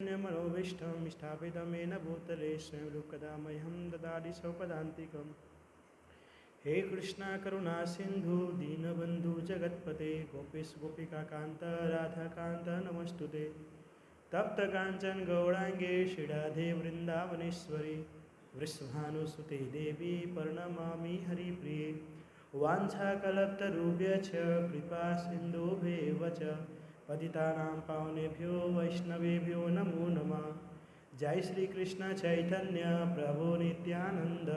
मनोविष्टं स्थापितमेन भूतले स्वयं रूपकदा मह्यं ददाति स्वपदान्तिकम्। हे कृष्णा करुणा सिंधु दीनबंधु जगत्पते गोपेश गोपिका कांत राधा कांत नमस्तुते। तप्त कांचन गौरांगे श्रीराधे वृंदावनेश्वरी वृषभानुसुते देवी प्रणमामि हरिप्रिये। वाञ्छाकल्पतरुभ्यश्च कृपा सिन्धुभ्येव च पतितानां पावनेभ्यो वैष्णवेभ्यो नमो नमः। जय श्री कृष्ण चैतन्य प्रभु नित्यानंद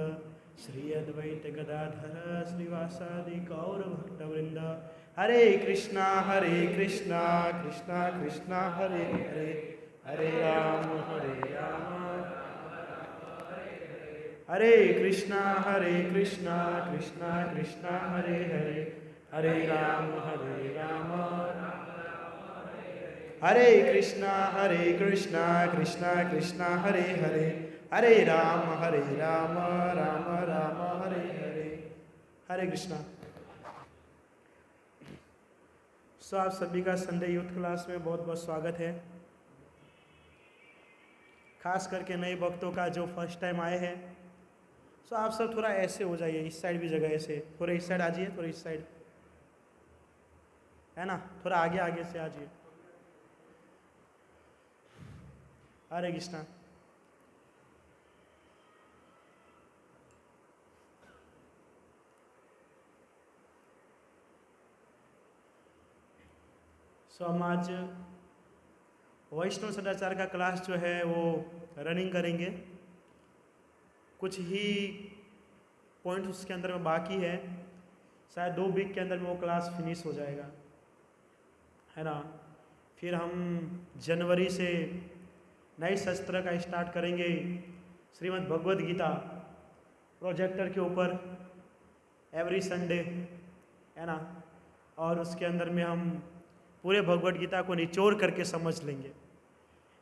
श्री अद्वैत गदाधर श्रीवासादि गौर भक्तवृंद। हरे कृष्णा कृष्णा कृष्णा हरे हरे, हरे राम हरे कृष्णा कृष्णा कृष्णा हरे हरे, हरे राम हरे कृष्णा कृष्णा कृष्णा हरे हरे, हरे राम राम राम हरे हरे। हरे कृष्णा। सो आप सभी का संडे यूथ क्लास में बहुत बहुत स्वागत है। खास करके नए भक्तों का जो फर्स्ट टाइम आए हैं, सो आप सब थोड़ा ऐसे हो जाइए, इस साइड भी जगह ऐसे, थोड़ा इस साइड आ जाइए, थोड़ा इस साइड है ना, थोड़ा आगे आगे से आ जाइए। हरे कृष्णा। सो हम आज वैष्णव सदाचार का क्लास जो है वो रनिंग करेंगे। कुछ ही पॉइंट उसके अंदर में बाकी है, शायद 2 वीक के अंदर में वो क्लास फिनिश हो जाएगा, है ना। फिर हम जनवरी से नए सत्र का स्टार्ट करेंगे, श्रीमद् भगवद गीता प्रोजेक्टर के ऊपर एवरी संडे, है ना। और उसके अंदर में हम पूरे भगवद गीता को निचोड़ करके समझ लेंगे,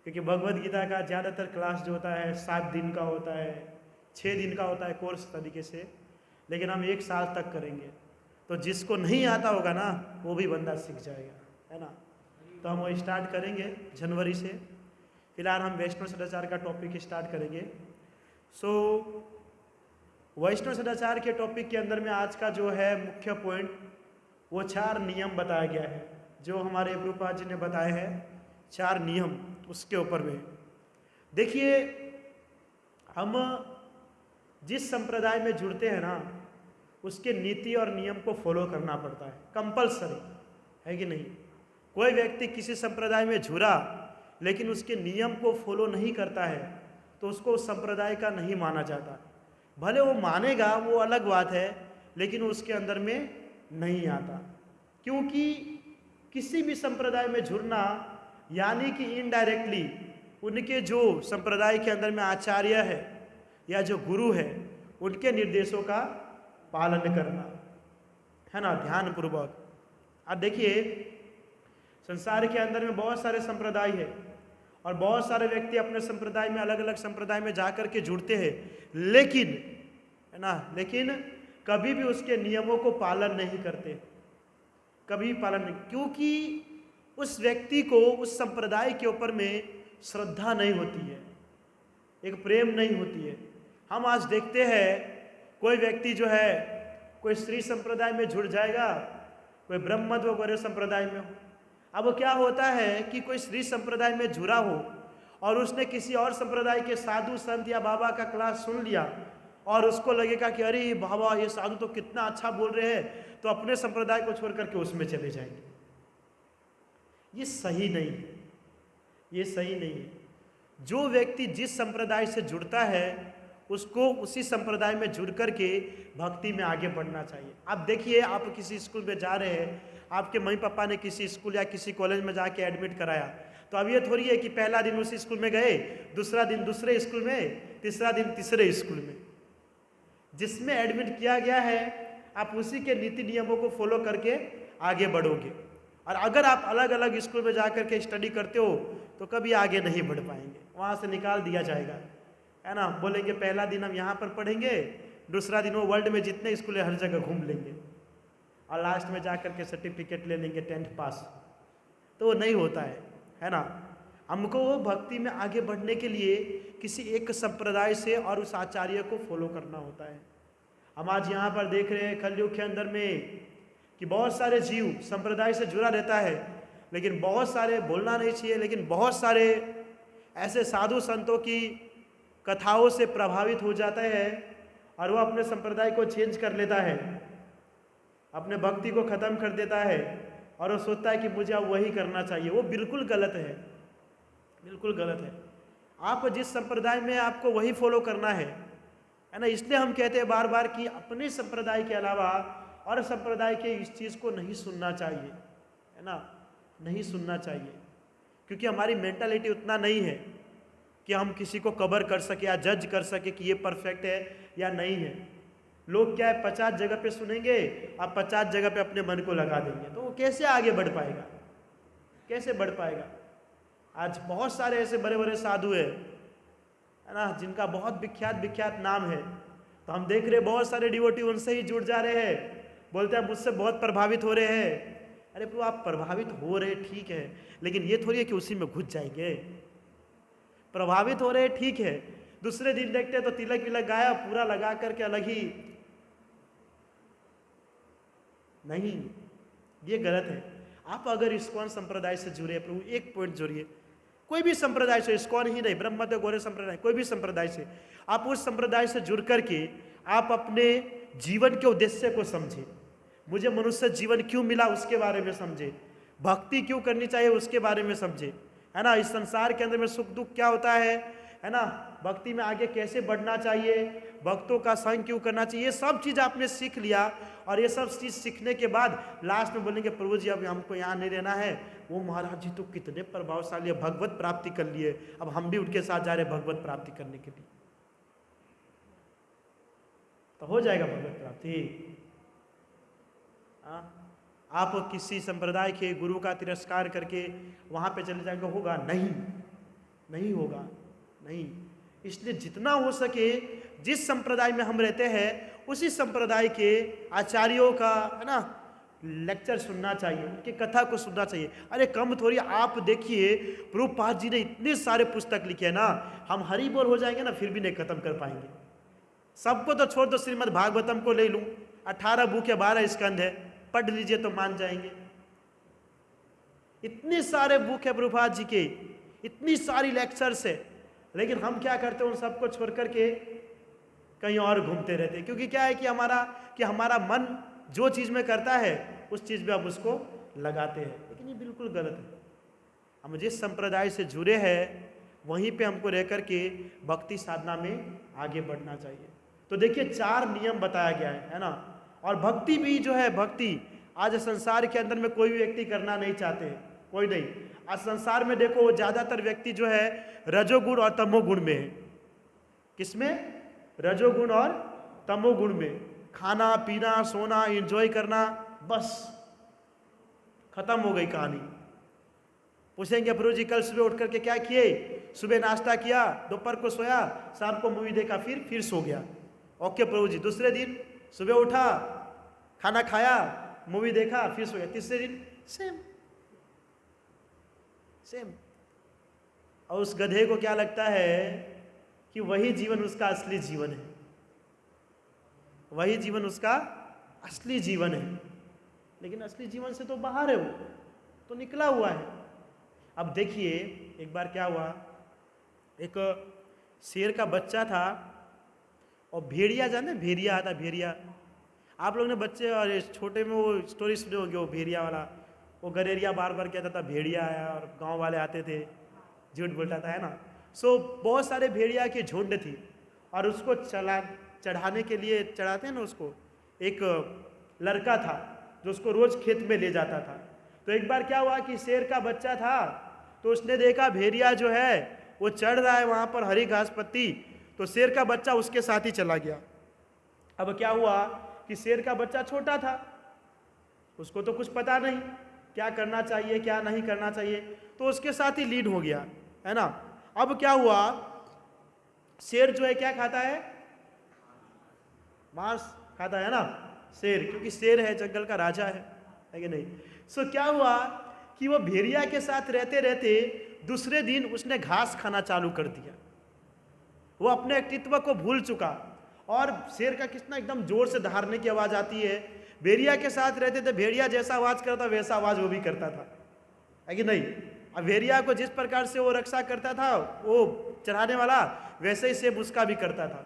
क्योंकि भगवद गीता का ज़्यादातर क्लास जो होता है 7 दिन का होता है, 6 दिन का होता है कोर्स तरीके से, लेकिन हम 1 साल तक करेंगे। तो जिसको नहीं आता होगा ना, वो भी बंदा सीख जाएगा, है ना। तो हम वो स्टार्ट करेंगे जनवरी से। फिलहाल हम वैष्णव सदाचार का टॉपिक स्टार्ट करेंगे। सो वैष्णव सदाचार के टॉपिक के अंदर में आज का जो है मुख्य पॉइंट, वो 4 नियम बताया गया है, जो हमारे प्रभुपाद जी ने बताए हैं 4 नियम। उसके ऊपर में देखिए, हम जिस संप्रदाय में जुड़ते हैं ना, उसके नीति और नियम को फॉलो करना पड़ता है, कंपलसरी है कि नहीं। कोई व्यक्ति किसी संप्रदाय में जुड़ा लेकिन उसके नियम को फॉलो नहीं करता है, तो उसको उस संप्रदाय का नहीं माना जाता। भले वो मानेगा, वो अलग बात है, लेकिन उसके अंदर में नहीं आता। क्योंकि किसी भी संप्रदाय में जुड़ना यानी कि इनडायरेक्टली उनके जो संप्रदाय के अंदर में आचार्य है या जो गुरु है, उनके निर्देशों का पालन करना, है ना, ध्यान पूर्वक। अब देखिए, संसार के अंदर में बहुत सारे संप्रदाय है और बहुत सारे व्यक्ति अपने संप्रदाय में, अलग अलग संप्रदाय में जाकर के जुड़ते हैं, लेकिन, है ना, लेकिन कभी भी उसके नियमों को पालन नहीं करते, कभी पालन नहीं, क्योंकि उस व्यक्ति को उस संप्रदाय के ऊपर में श्रद्धा नहीं होती है, एक प्रेम नहीं होती है। हम आज देखते हैं कोई व्यक्ति जो है, कोई स्त्री संप्रदाय में जुड़ जाएगा, कोई ब्रह्मत्व वगैरह संप्रदाय में हो। अब क्या होता है कि कोई स्त्री संप्रदाय में जुड़ा हो और उसने किसी और संप्रदाय के साधु संत या बाबा का क्लास सुन लिया और उसको लगेगा कि अरे बाबा ये साधु तो कितना अच्छा बोल रहे हैं, तो अपने संप्रदाय को छोड़ करके उसमें चले जाएंगे। ये सही नहीं है, ये सही नहीं है। जो व्यक्ति जिस संप्रदाय से जुड़ता है, उसको उसी संप्रदाय में जुड़ करके भक्ति में आगे बढ़ना चाहिए। आप देखिए, आप किसी स्कूल में जा रहे हैं, आपके मम्मी पापा ने किसी स्कूल या किसी कॉलेज में जाके एडमिट कराया, तो अब ये थोड़ी है कि पहला दिन उसी स्कूल में गए, दूसरा दिन दूसरे स्कूल में, तीसरा दिन तीसरे स्कूल में। जिसमें एडमिट किया गया है, आप उसी के नीति नियमों को फॉलो करके आगे बढ़ोगे। और अगर आप अलग अलग स्कूल में जाकर के स्टडी करते हो तो कभी आगे नहीं बढ़ पाएंगे, वहाँ से निकाल दिया जाएगा, है ना। बोलेंगे पहला दिन हम यहाँ पर पढ़ेंगे, दूसरा दिन वो वर्ल्ड में जितने स्कूल है हर जगह घूम लेंगे और लास्ट में जाकर के सर्टिफिकेट ले लेंगे 10th पास। तो वो नहीं होता है ना। हमको वो भक्ति में आगे बढ़ने के लिए किसी एक संप्रदाय से और उस आचार्य को फॉलो करना होता है। हम आज यहाँ पर देख रहे हैं कलयुग के अंदर में कि बहुत सारे जीव संप्रदाय से जुड़ा रहता है, लेकिन बहुत सारे, बोलना नहीं चाहिए, लेकिन बहुत सारे ऐसे साधु संतों की कथाओं से प्रभावित हो जाता है और वो अपने संप्रदाय को चेंज कर लेता है, अपने भक्ति को ख़त्म कर देता है और वो सोचता है कि मुझे अब वही करना चाहिए। वो बिल्कुल गलत है, बिल्कुल गलत है। आप जिस संप्रदाय में आपको वही फॉलो करना है ना। इसलिए हम कहते हैं बार बार कि अपने संप्रदाय के अलावा और संप्रदाय के इस चीज़ को नहीं सुनना चाहिए, है ना, नहीं सुनना चाहिए, क्योंकि हमारी मेंटालिटी उतना नहीं है कि हम किसी को कवर कर सके या जज कर सके कि ये परफेक्ट है या नहीं है। लोग क्या है, 50 जगह पे सुनेंगे, आप 50 जगह पे अपने मन को लगा देंगे, तो वो कैसे आगे बढ़ पाएगा, कैसे बढ़ पाएगा। आज बहुत सारे ऐसे बड़े बड़े साधु है ना, जिनका बहुत विख्यात नाम है, तो हम देख रहे बहुत सारे डिवोटी उनसे ही जुड़ जा रहे हैं, बोलते हैं मुझसे बहुत प्रभावित हो रहे हैं। अरे प्रभु, आप प्रभावित हो रहे ठीक है, लेकिन ये थोड़ी है कि उसी में घुस जाएंगे। प्रभावित हो रहे ठीक है, दूसरे दिन देखते तो तिलक विलक गाया पूरा लगा करके अलग ही, नहीं, ये गलत है। आप अगर इस्कॉन संप्रदाय से जुड़े, प्रभु एक पॉइंट जोड़िए, कोई भी संप्रदाय से, इस्कॉन ही नहीं, ब्रह्मदेव गौड़ीय संप्रदाय, कोई भी संप्रदाय से, आप उस संप्रदाय से जुड़ करके आप अपने जीवन के उद्देश्य को समझे। मुझे मनुष्य जीवन क्यों मिला उसके बारे में समझे, भक्ति क्यों करनी चाहिए उसके बारे में समझे, है ना, इस संसार के अंदर में सुख दुख क्या होता है ना, भक्ति में आगे कैसे बढ़ना चाहिए, भक्तों का संग क्यों करना चाहिए, ये सब चीज़ आपने सीख लिया। और ये सब चीज़ सीखने के बाद लास्ट में बोलेंगे प्रभु जी अब हमको यहाँ नहीं रहना है, वो महाराज जी तो कितने प्रभावशाली है, भगवत प्राप्ति कर लिए, अब हम भी उनके साथ जा रहे हैं भगवत प्राप्ति करने के लिए। तो हो जाएगा भगवत प्राप्ति। आप किसी संप्रदाय के गुरु का तिरस्कार करके वहाँ पे चले जाएंगे, होगा नहीं, नहीं होगा, नहीं। इसलिए जितना हो सके जिस संप्रदाय में हम रहते हैं उसी संप्रदाय के आचार्यों का, है ना, लेक्चर सुनना चाहिए, उनकी कथा को सुनना चाहिए। अरे कम थोड़ी, आप देखिए प्रभुपाद जी ने इतने सारे पुस्तक लिखे हैं ना, हम हरि बोल हो जाएंगे ना फिर भी नहीं खत्म कर पाएंगे। सबको तो छोड़ दो, श्रीमद् भागवतम को ले लूँ, 18 बुक है, 12 स्कंद है, पढ़ लीजिए तो मान जाएंगे। इतने सारे बुक है प्रभुपाद जी के, इतनी सारी लेक्चर्स है, लेकिन हम क्या करते हैं, उन सबको छोड़ करके कहीं और घूमते रहते हैं। क्योंकि क्या है कि हमारा मन जो चीज़ में करता है उस चीज़ में हम उसको लगाते हैं, लेकिन ये बिल्कुल गलत है। हम जिस संप्रदाय से जुड़े हैं वहीं पे हमको रह करके भक्ति साधना में आगे बढ़ना चाहिए। तो देखिए 4 नियम बताया गया है ना। और भक्ति भी जो है, भक्ति आज संसार के अंदर में कोई भी व्यक्ति करना नहीं चाहते, कोई नहीं। आज संसार में देखो ज़्यादातर व्यक्ति जो है रजोगुण और तमोगुण में है। किसमें? रजोगुण और तमोगुण में। खाना पीना सोना एंजॉय करना, बस खत्म हो गई कहानी। पूछेंगे प्रभु जी कल सुबह उठ करके क्या किए? सुबह नाश्ता किया, दोपहर को सोया, शाम को मूवी देखा, फिर सो गया। ओके प्रभु जी। दूसरे दिन सुबह उठा, खाना खाया, मूवी देखा, फिर सो गया। तीसरे दिन सेम। और उस गधे को क्या लगता है कि वही जीवन उसका असली जीवन है, वही जीवन उसका असली जीवन है। लेकिन असली जीवन से तो बाहर है, वो तो निकला हुआ है। अब देखिए एक बार क्या हुआ, एक शेर का बच्चा था और भेड़िया, जाने भेड़िया आता, भेड़िया आप लोग ने बच्चे और छोटे में वो स्टोरी सुने होंगे, वो भेड़िया वाला, वो गरेरिया बार बार कहता था भेड़िया आया, और गांव वाले आते थे, झूठ बोलता था, है ना। सो बहुत सारे भेड़िया की झुंड थी और उसको चढ़ाने के लिए, चढ़ाते हैं ना उसको, एक लड़का था जो उसको रोज खेत में ले जाता था। तो एक बार क्या हुआ कि शेर का बच्चा था, तो उसने देखा भेड़िया जो है वो चढ़ रहा है वहाँ पर हरी घास पत्ती, तो शेर का बच्चा उसके साथ ही चला गया। अब क्या हुआ कि शेर का बच्चा छोटा था, उसको तो कुछ पता नहीं क्या करना चाहिए क्या नहीं करना चाहिए, तो उसके साथ ही लीड हो गया, है ना। अब क्या हुआ, शेर जो है क्या खाता है? मांस खाता है ना शेर, क्योंकि शेर है, जंगल का राजा है कि नहीं। सो क्या हुआ कि वो भेड़िया के साथ रहते रहते दूसरे दिन उसने घास खाना चालू कर दिया। वो अपने अस्तित्व को भूल चुका। और शेर का कितना एकदम जोर से दहाड़ने की आवाज़ आती है। भेड़िया के साथ रहते थे, भेड़िया जैसा आवाज़ करता वैसा आवाज़ वो भी करता था, है कि नहीं। अब भेड़िया को जिस प्रकार से वो रक्षा करता था वो चढ़ाने वाला, वैसे ही शेर उसका भी करता था।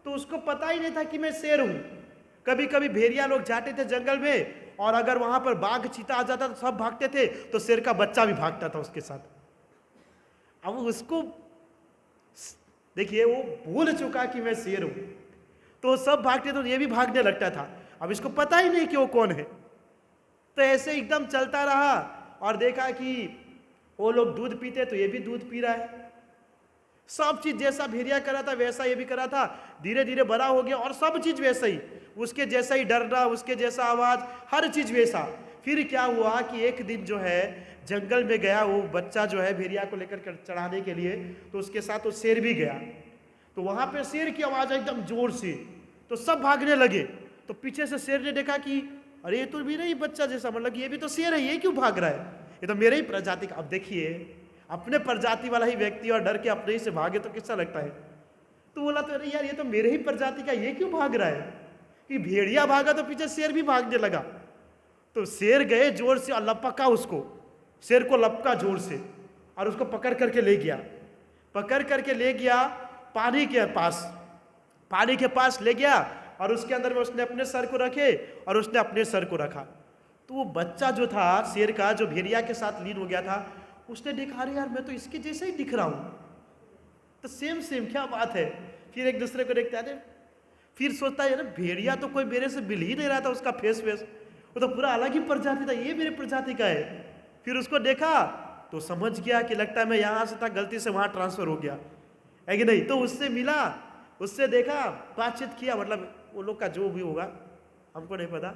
तो उसको पता ही नहीं था कि मैं शेर हूँ। कभी कभी भेड़िया लोग जाते थे जंगल में, और अगर वहां पर बाघ चीता आ जाता तो सब भागते थे, तो शेर का बच्चा भी भागता था उसके साथ। अब उसको देखिए, वो भूल चुका कि मैं शेर हूं, तो सब भागते तो ये भी भागने लगता था। अब इसको पता ही नहीं कि वो कौन है। तो ऐसे एकदम चलता रहा और देखा कि वो लोग दूध पीते तो ये भी दूध पी रहा है। सब चीज जैसा भेड़िया करा था वैसा ये भी करा था। धीरे धीरे बड़ा हो गया और सब चीज वैसा ही, उसके जैसा ही डरना, उसके जैसा आवाज, हर चीज वैसा। फिर क्या हुआ कि एक दिन जो है जंगल में गया वो बच्चा जो है भेड़िया को लेकर चढ़ाने के लिए, तो उसके साथ वो शेर भी गया। तो वहां पे शेर की आवाज एकदम जोर से, तो सब भागने लगे। तो पीछे से शेर ने देखा कि अरे ये तो भी नहीं बच्चा जैसा, मतलब ये भी तो शेर है, ये क्यों भाग रहा है, ये तो मेरे ही प्रजाति का। अब देखिए, अपने प्रजाति वाला ही व्यक्ति और डर के अपने ही से भागे तो कैसा लगता है। तो बोला तो अरे यार ये तो मेरे ही प्रजाति का, ये क्यों भाग रहा है। कि भेड़िया भागा तो पीछे शेर भी भागने लगा। तो शेर गए जोर से और लपका उसको, शेर को लपका जोर से, और उसको पकड़ करके ले गया। पकड़ करके ले गया पानी के पास ले गया, और उसके अंदर में उसने अपने सर को रखे और उसने अपने सर को रखा। तो वो बच्चा जो था शेर का, जो भेड़िया के साथ लीन हो गया था, उसने देखा अरे यार मैं तो इसके जैसा ही दिख रहा हूं, तो सेम क्या बात है। फिर एक दूसरे को देखते हैं, फिर सोचता है ना भेड़िया तो कोई मेरे से मिल ही नहीं रहा था, उसका फेस वो तो पूरा अलग ही प्रजाति था, ये मेरे प्रजाति का है। फिर उसको देखा तो समझ गया कि लगता है मैं यहां से था, गलती से वहां ट्रांसफर हो गया, है कि नहीं। तो उससे मिला, उससे देखा, बातचीत किया, मतलब वो लोग का जो भी होगा हमको नहीं पता।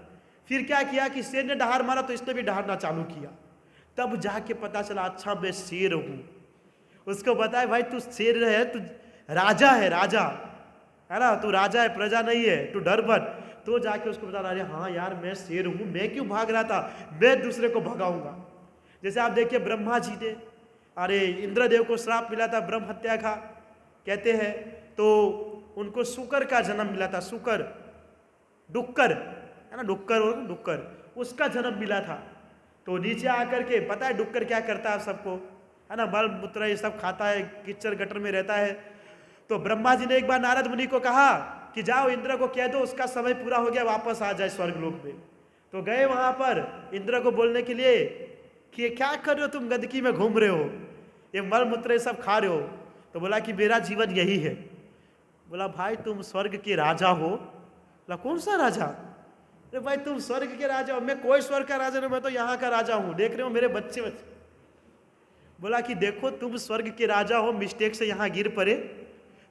फिर क्या किया कि शेर ने दहाड़ मारा तो इसने भी दहाड़ना चालू किया। तब जाके पता चला अच्छा मैं शेर हूं। उसको बताया भाई तू शेर है, तू राजा है, राजा है ना, तू राजा है, प्रजा नहीं है, तू डर मत। तो जाके उसको बता रहा, हाँ यार मैं शेर हूं, मैं क्यों भाग रहा था, मैं दूसरे को भगाऊंगा। जैसे आप देखिए ब्रह्मा जी ने, अरे इंद्रदेव को श्राप मिला था ब्रह्म हत्या का, कहते हैं, तो उनको शुकर का जन्म मिला था, शुकर डुक्कर है ना, डुक्कर उसका जन्म मिला था। तो नीचे आकर के, पता है डुक्कर क्या करता है सबको, है ना, मल मूत्र ये सब खाता है, कीचड़ गटर में रहता है। तो ब्रह्मा जी ने एक बार नारद मुनि को कहा कि जाओ इंद्र को कह दो उसका समय पूरा हो गया, वापस आ जाए स्वर्गलोक में। तो गए वहां पर इंद्र को बोलने के लिए कि क्या कर रहे हो तुम, गंदगी में घूम रहे हो, ये मल मूत्र ये सब खा रहे हो। तो बोला कि मेरा जीवन यही है। बोला भाई तुम स्वर्ग के राजा हो। बोला कौन सा राजा, अरे भाई तुम स्वर्ग के राजा हो, मैं कोई स्वर्ग का राजा नहीं, मैं तो यहाँ का राजा हूँ, देख रहे हो मेरे बच्चे। बोला कि देखो तुम स्वर्ग के राजा हो, मिस्टेक से यहाँ गिर पड़े,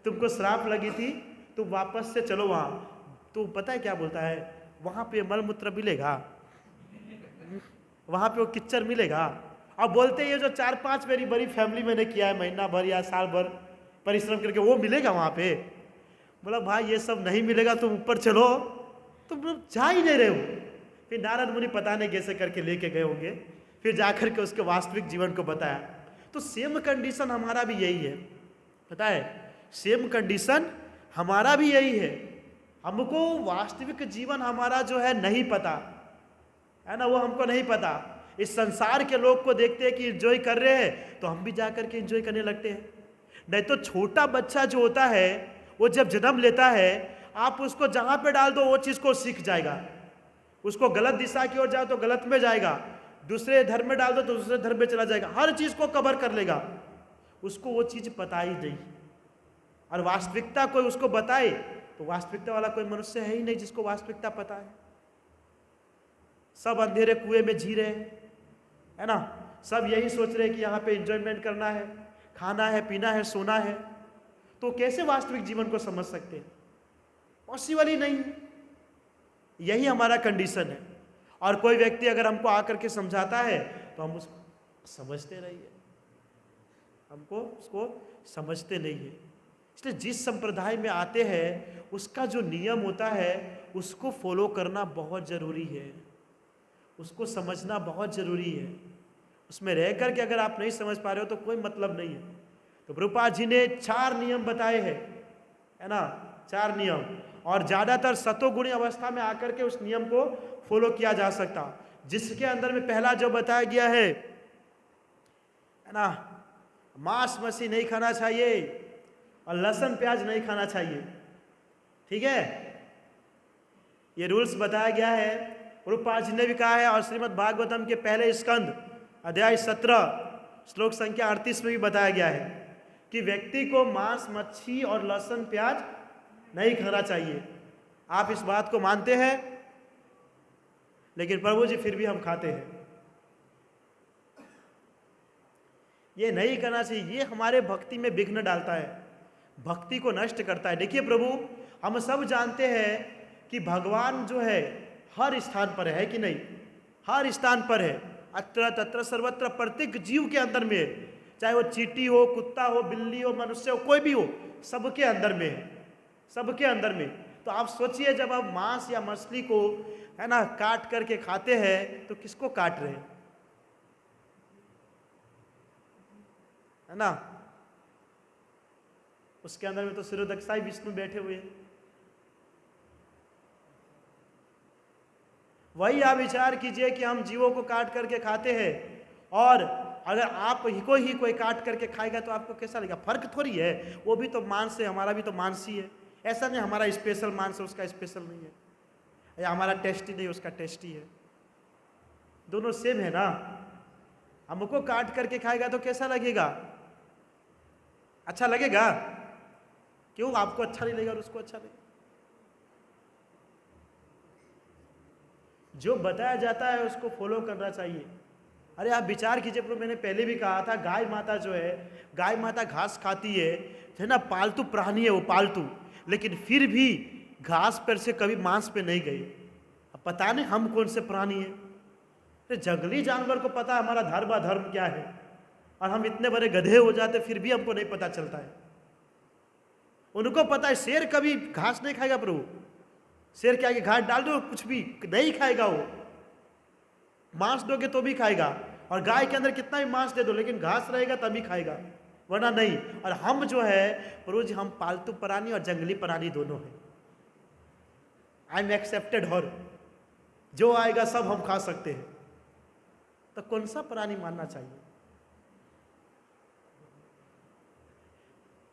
तुमको श्राप लगी थी, तुम वापस से चलो वहाँ। तो पता है क्या बोलता है, वहाँ पे मलमूत्र मिलेगा, वहाँ पे वो किच्चर मिलेगा। अब बोलते ये जो 4-5 मेरी बड़ी फैमिली मैंने किया है, महीना भर या साल भर परिश्रम करके, वो मिलेगा वहाँ पे। बोला भाई ये सब नहीं मिलेगा, तुम ऊपर चलो, तुम जा ही नहीं रहे हो। फिर नारद मुनि पता नहीं कैसे करके लेके गए होंगे, फिर जाकर के उसके वास्तविक जीवन को बताया। तो सेम कंडीशन हमारा भी यही है, पता है, सेम कंडीशन हमारा भी यही है। हमको वास्तविक जीवन हमारा जो है नहीं पता है ना, वो हमको नहीं पता। इस संसार के लोग को देखते हैं कि एंजॉय कर रहे हैं, तो हम भी जाकर के एंजॉय करने लगते हैं। नहीं तो छोटा बच्चा जो होता है वो जब जन्म लेता है, आप उसको जहां पे डाल दो वो चीज को सीख जाएगा। उसको गलत दिशा की ओर जाओ तो गलत में जाएगा, दूसरे धर्म में डाल दो तो दूसरे धर्म में चला जाएगा, हर चीज को कवर कर लेगा, उसको वो चीज पता ही नहीं। और वास्तविकता कोई उसको बताए तो वास्तविकता वाला कोई मनुष्य है ही नहीं जिसको वास्तविकता पता है। सब अंधेरे कुएं में जी रहे हैं, है ना, सब यही सोच रहे हैं कि यहाँ पे एंजॉयमेंट करना है, खाना है, पीना है, सोना है। तो कैसे वास्तविक जीवन को समझ सकते हैं, पॉसिबल ही नहीं। यही हमारा कंडीशन है। और कोई व्यक्ति अगर हमको आकर के समझाता है तो हम उसको समझते नहीं है, हमको उसको समझते नहीं है। इसलिए जिस संप्रदाय में आते हैं उसका जो नियम होता है उसको फॉलो करना बहुत जरूरी है, उसको समझना बहुत जरूरी है। उसमें रह करके अगर आप नहीं समझ पा रहे हो तो कोई मतलब नहीं है। तो प्रभुपाद जी ने 4 नियम बताए हैं, है ना, 4 नियम, और ज्यादातर सतोगुणी अवस्था में आकर के उस नियम को फॉलो किया जा सकता, जिसके अंदर में पहला जो बताया गया है ना, मांस मछली नहीं खाना चाहिए और लहसुन प्याज नहीं खाना चाहिए। ठीक है, ये रूल्स बताया गया है। प्रभुपाद जी ने भी कहा है, और श्रीमद् भागवतम के पहले स्कंद अध्याय 17 श्लोक संख्या 38 में भी बताया गया है कि व्यक्ति को मांस मच्छी और लहसुन प्याज नहीं खाना चाहिए। आप इस बात को मानते हैं, लेकिन प्रभु जी फिर भी हम खाते हैं। ये नहीं करना चाहिए, ये हमारे भक्ति में विघ्न डालता है, भक्ति को नष्ट करता है। देखिए प्रभु, हम सब जानते हैं कि भगवान जो है हर स्थान पर है कि नहीं, हर स्थान पर है, अत्र तत्र सर्वत्र, प्रत्येक जीव के अंदर में है, चाहे वो चींटी हो, कुत्ता हो, बिल्ली हो, मनुष्य हो, कोई भी हो, सबके अंदर में है, सबके अंदर में। तो आप सोचिए, जब आप मांस या मछली को, है ना, काट करके खाते हैं तो किसको काट रहे हैं, है ना, उसके अंदर में तो शिरोदक्षाई विष्णु बैठे हुए हैं। वही आप विचार कीजिए कि हम जीवों को काट करके खाते हैं, और अगर आप ही कोई काट करके खाएगा तो आपको कैसा लगेगा? फर्क थोड़ी है, वो भी तो मांस है, हमारा भी तो मांस ही है। ऐसा नहीं हमारा स्पेशल मांस है, उसका स्पेशल नहीं है, या हमारा टेस्टी नहीं, उसका टेस्टी है, दोनों सेम है ना। हमको काट करके खाएगा तो कैसा लगेगा? अच्छा लगेगा? क्यों? आपको अच्छा नहीं लगेगा और उसको अच्छा लगेगा? जो बताया जाता है उसको फॉलो करना चाहिए। अरे आप विचार कीजिए प्रभु, मैंने पहले भी कहा था, गाय माता जो है, गाय माता घास खाती है ना, पालतू प्राणी है वो, पालतू, लेकिन फिर भी घास पर से कभी मांस पे नहीं गई। अब पता नहीं हम कौन से प्राणी हैं? तो जंगली जानवर को पता हमारा धर्म अधर्म क्या है, और हम इतने बड़े गधे हो जाते फिर भी हमको नहीं पता चलता है। उनको पता है शेर कभी घास नहीं खाएगा प्रभु, शेर के आगे घास डाल दो कुछ भी नहीं खाएगा, वो मांस दोगे तो भी खाएगा, और गाय के अंदर कितना भी मांस दे दो लेकिन घास रहेगा तभी खाएगा, वरना नहीं। और हम जो है प्रभु जी, हम पालतू प्राणी और जंगली प्राणी दोनों हैं। आई एम एक्सेप्टेड, और जो आएगा सब हम खा सकते हैं, तो कौन सा प्राणी मानना चाहिए?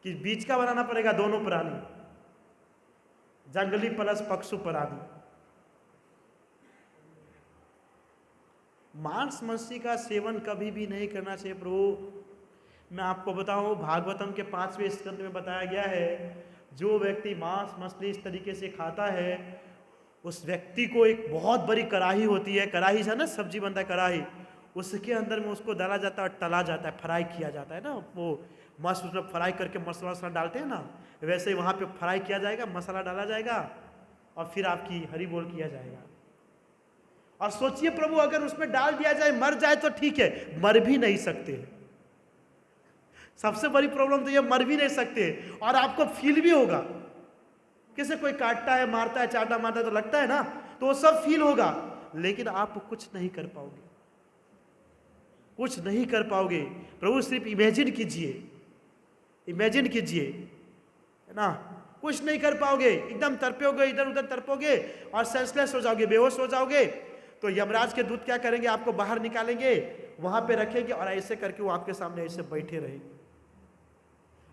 कि बीच का बनाना पड़ेगा, दोनों प्राणी, जंगली प्लस पक्षु प्राणी। मांस मछली का सेवन कभी भी नहीं करना चाहिए प्रभु। मैं आपको बताऊं, भागवतम के 5वें स्कंद में बताया गया है, जो व्यक्ति मांस मछली इस तरीके से खाता है, उस व्यक्ति को एक बहुत बड़ी कढ़ाई होती है, कढ़ाई है ना, सब्जी बनता है कढ़ाई, उसके अंदर में उसको डाला जाता है और तला जाता है, फ्राई किया जाता है ना, वो मस्त उसमें फ्राई करके मसाला वसाला डालते हैं ना, वैसे ही वहाँ पे फ्राई किया जाएगा, मसाला डाला जाएगा और फिर आपकी हरी बोल किया जाएगा। और सोचिए प्रभु, अगर उसमें डाल दिया जाए मर जाए तो ठीक है, मर भी नहीं सकते। सबसे बड़ी प्रॉब्लम तो ये, मर भी नहीं सकते, और आपको फील भी होगा। किसे कोई काटता है, मारता है, चाटा मारता है तो लगता है ना, तो वो सब फील होगा, लेकिन आप कुछ नहीं कर पाओगे, कुछ नहीं कर पाओगे। प्रभु सिर्फ इमेजिन कीजिए, इमेजिन कीजिए, है ना, कुछ नहीं कर पाओगे, एकदम तड़पोगे, इधर उधर तड़पोगे और सेंसलेस हो जाओगे, बेहोश हो जाओगे। तो यमराज के दूत क्या करेंगे? आपको बाहर निकालेंगे, वहां पे रखेंगे और ऐसे करके वो आपके सामने ऐसे बैठे रहेंगे,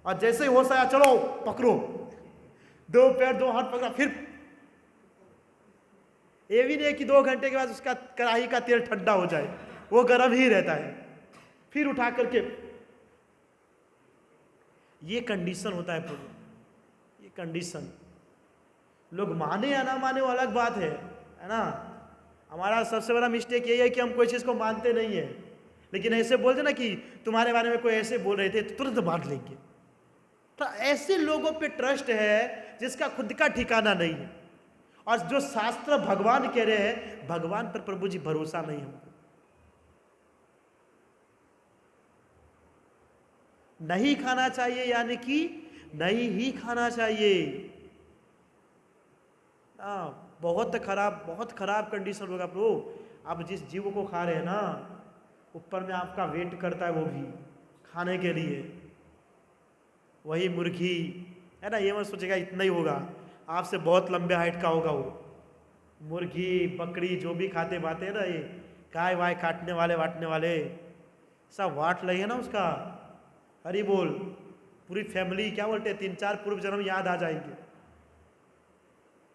और जैसे ही होश आया, चलो पकड़ो, 2 पैर 2 हाथ पकड़ा, फिर ये भी नहीं कि 2 घंटे के बाद उसका कढ़ाई का तेल ठंडा हो जाए, वो गर्म ही रहता है, फिर उठा करके। ये कंडीशन होता है प्रभु, ये कंडीशन। लोग माने या ना माने वो अलग बात है ना। हमारा सबसे बड़ा मिस्टेक यही है कि हम कोई चीज़ को मानते नहीं है, लेकिन ऐसे बोलते ना कि तुम्हारे बारे में कोई ऐसे बोल रहे थे तो तुरंत मान लेंगे। तो ऐसे लोगों पे ट्रस्ट है जिसका खुद का ठिकाना नहीं है, और जो शास्त्र भगवान कह रहे हैं, भगवान पर प्रभु जी भरोसा नहीं हमको। नहीं खाना चाहिए, यानी कि नहीं ही खाना चाहिए। बहुत खराब कंडीशन होगा प्रभु। आप जिस जीव को खा रहे हैं ना, ऊपर में आपका वेट करता है वो भी खाने के लिए, वही मुर्गी है ना। ये मत सोचेगा इतना ही होगा, आपसे बहुत लंबे हाइट का होगा वो। मुर्गी बकरी जो भी खाते बाते हैं ना, ये गाय वाय काटने वाले वाटने वाले सब वाट लगे ना उसका, हरी बोल। पूरी फैमिली क्या बोलते हैं, 3-4 पूर्व जन्म याद आ जाएंगे।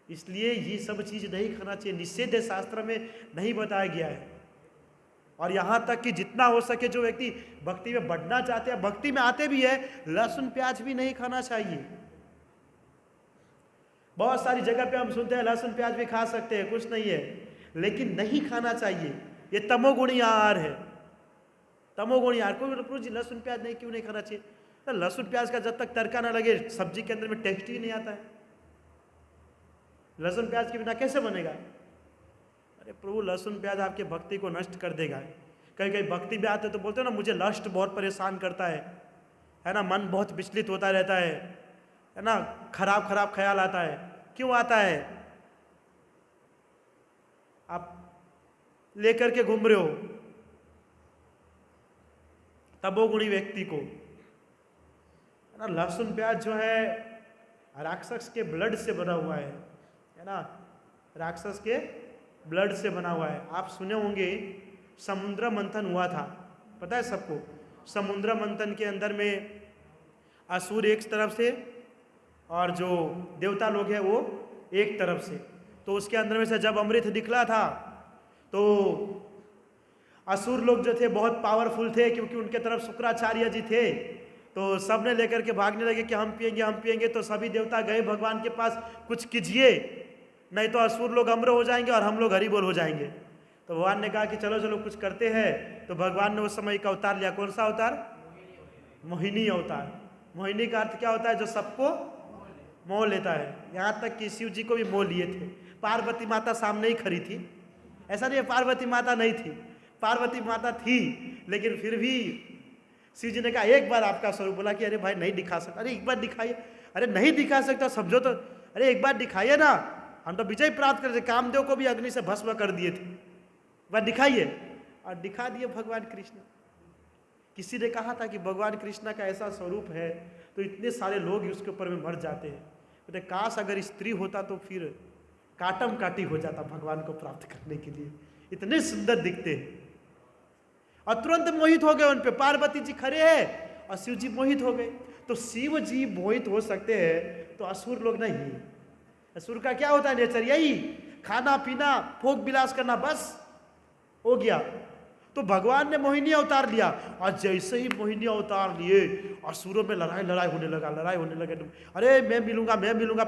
इसलिए ये सब चीज नहीं खाना चाहिए, निषेध शास्त्र में नहीं बताया गया है। और यहां तक कि जितना हो सके जो व्यक्ति भक्ति में बढ़ना चाहते हैं, भक्ति में आते भी है, लहसुन प्याज भी नहीं खाना चाहिए। बहुत सारी जगह पे हम सुनते हैं लहसुन प्याज भी खा सकते हैं, कुछ नहीं है, लेकिन नहीं खाना चाहिए। ये तमोगुणी आहार है, तमोगुणी आहार। कोई प्रभु जी लहसुन प्याज नहीं, क्यों नहीं खाना चाहिए? तो लहसुन प्याज का जब तक तड़का ना लगे सब्जी के अंदर में टेस्ट ही नहीं आता है। लहसुन प्याज के बिना कैसे बनेगा? अरे प्रभु लहसुन प्याज आपके भक्ति को नष्ट कर देगा। कहीं कहीं भक्ति में आते तो बोलते हो ना, मुझे लस्ट बहुत परेशान करता है ना, मन बहुत विचलित होता रहता है ना, खराब खराब ख्याल आता है। क्यों आता है? आप लेकर के घूम रहे हो तमोगुणी व्यक्ति को, है ना। लहसुन प्याज जो है राक्षस के ब्लड से बना हुआ है ना, राक्षस के ब्लड से बना हुआ है। आप सुने होंगे समुद्र मंथन हुआ था, पता है सबको। समुद्र मंथन के अंदर में असुर एक तरफ से और जो देवता लोग हैं वो एक तरफ से। तो उसके अंदर में से जब अमृत निकला था तो असुर लोग जो थे बहुत पावरफुल थे, क्योंकि उनके तरफ शुक्राचार्य जी थे। तो सब ने लेकर के भागने लगे कि हम पिएंगे हम पिएंगे। तो सभी देवता गए भगवान के पास, कुछ कीजिए नहीं तो असुर लोग अमर हो जाएंगे और हम लोग हरि बोल हो जाएंगे। तो भगवान ने कहा कि चलो चलो कुछ करते हैं। तो भगवान ने उस समय का अवतार लिया। कौन सा अवतार? मोहिनी अवतार। मोहिनी का अर्थ क्या होता है? जो सबको मोह लेता है। यहाँ तक कि शिव जी को भी मोह लिए थे। पार्वती माता सामने ही खड़ी थी, ऐसा नहीं है पार्वती माता नहीं थी, पार्वती माता थी, लेकिन फिर भी शिव जी ने कहा एक बार आपका स्वरूप। बोला कि अरे भाई नहीं दिखा सकता। अरे एक बार दिखाइए। अरे नहीं दिखा सकता समझो तो, अरे एक बार दिखाइए ना, हम तो विजय प्राप्त कर थे, कामदेव को भी अग्नि से भस्म कर दिए थे, वह दिखाइए। और दिखा दिए भगवान कृष्ण। किसी ने कहा था कि भगवान कृष्ण का ऐसा स्वरूप है तो इतने सारे लोग उसके ऊपर में मर जाते हैं। तो काश अगर स्त्री होता तो फिर काटम काटी हो जाता भगवान को प्राप्त करने के लिए, इतने सुंदर दिखते हैं। और तुरंत मोहित हो गए उन पे। पार्वती जी खड़े हैं और शिव जी मोहित हो गए। तो शिव जी मोहित हो सकते हैं तो असुर लोग नहीं। असुर का क्या होता है नेचर? यही खाना पीना भोग विलास करना, बस हो गया। तो भगवान ने मोहिनी अवतार लिया और जैसे ही मोहिनी अवतार लिए असुरों में लड़ाई लड़ाई होने लगा, लड़ाई होने लगा। अरे मैं मिलूंगा पहले, मैं मिलूंगा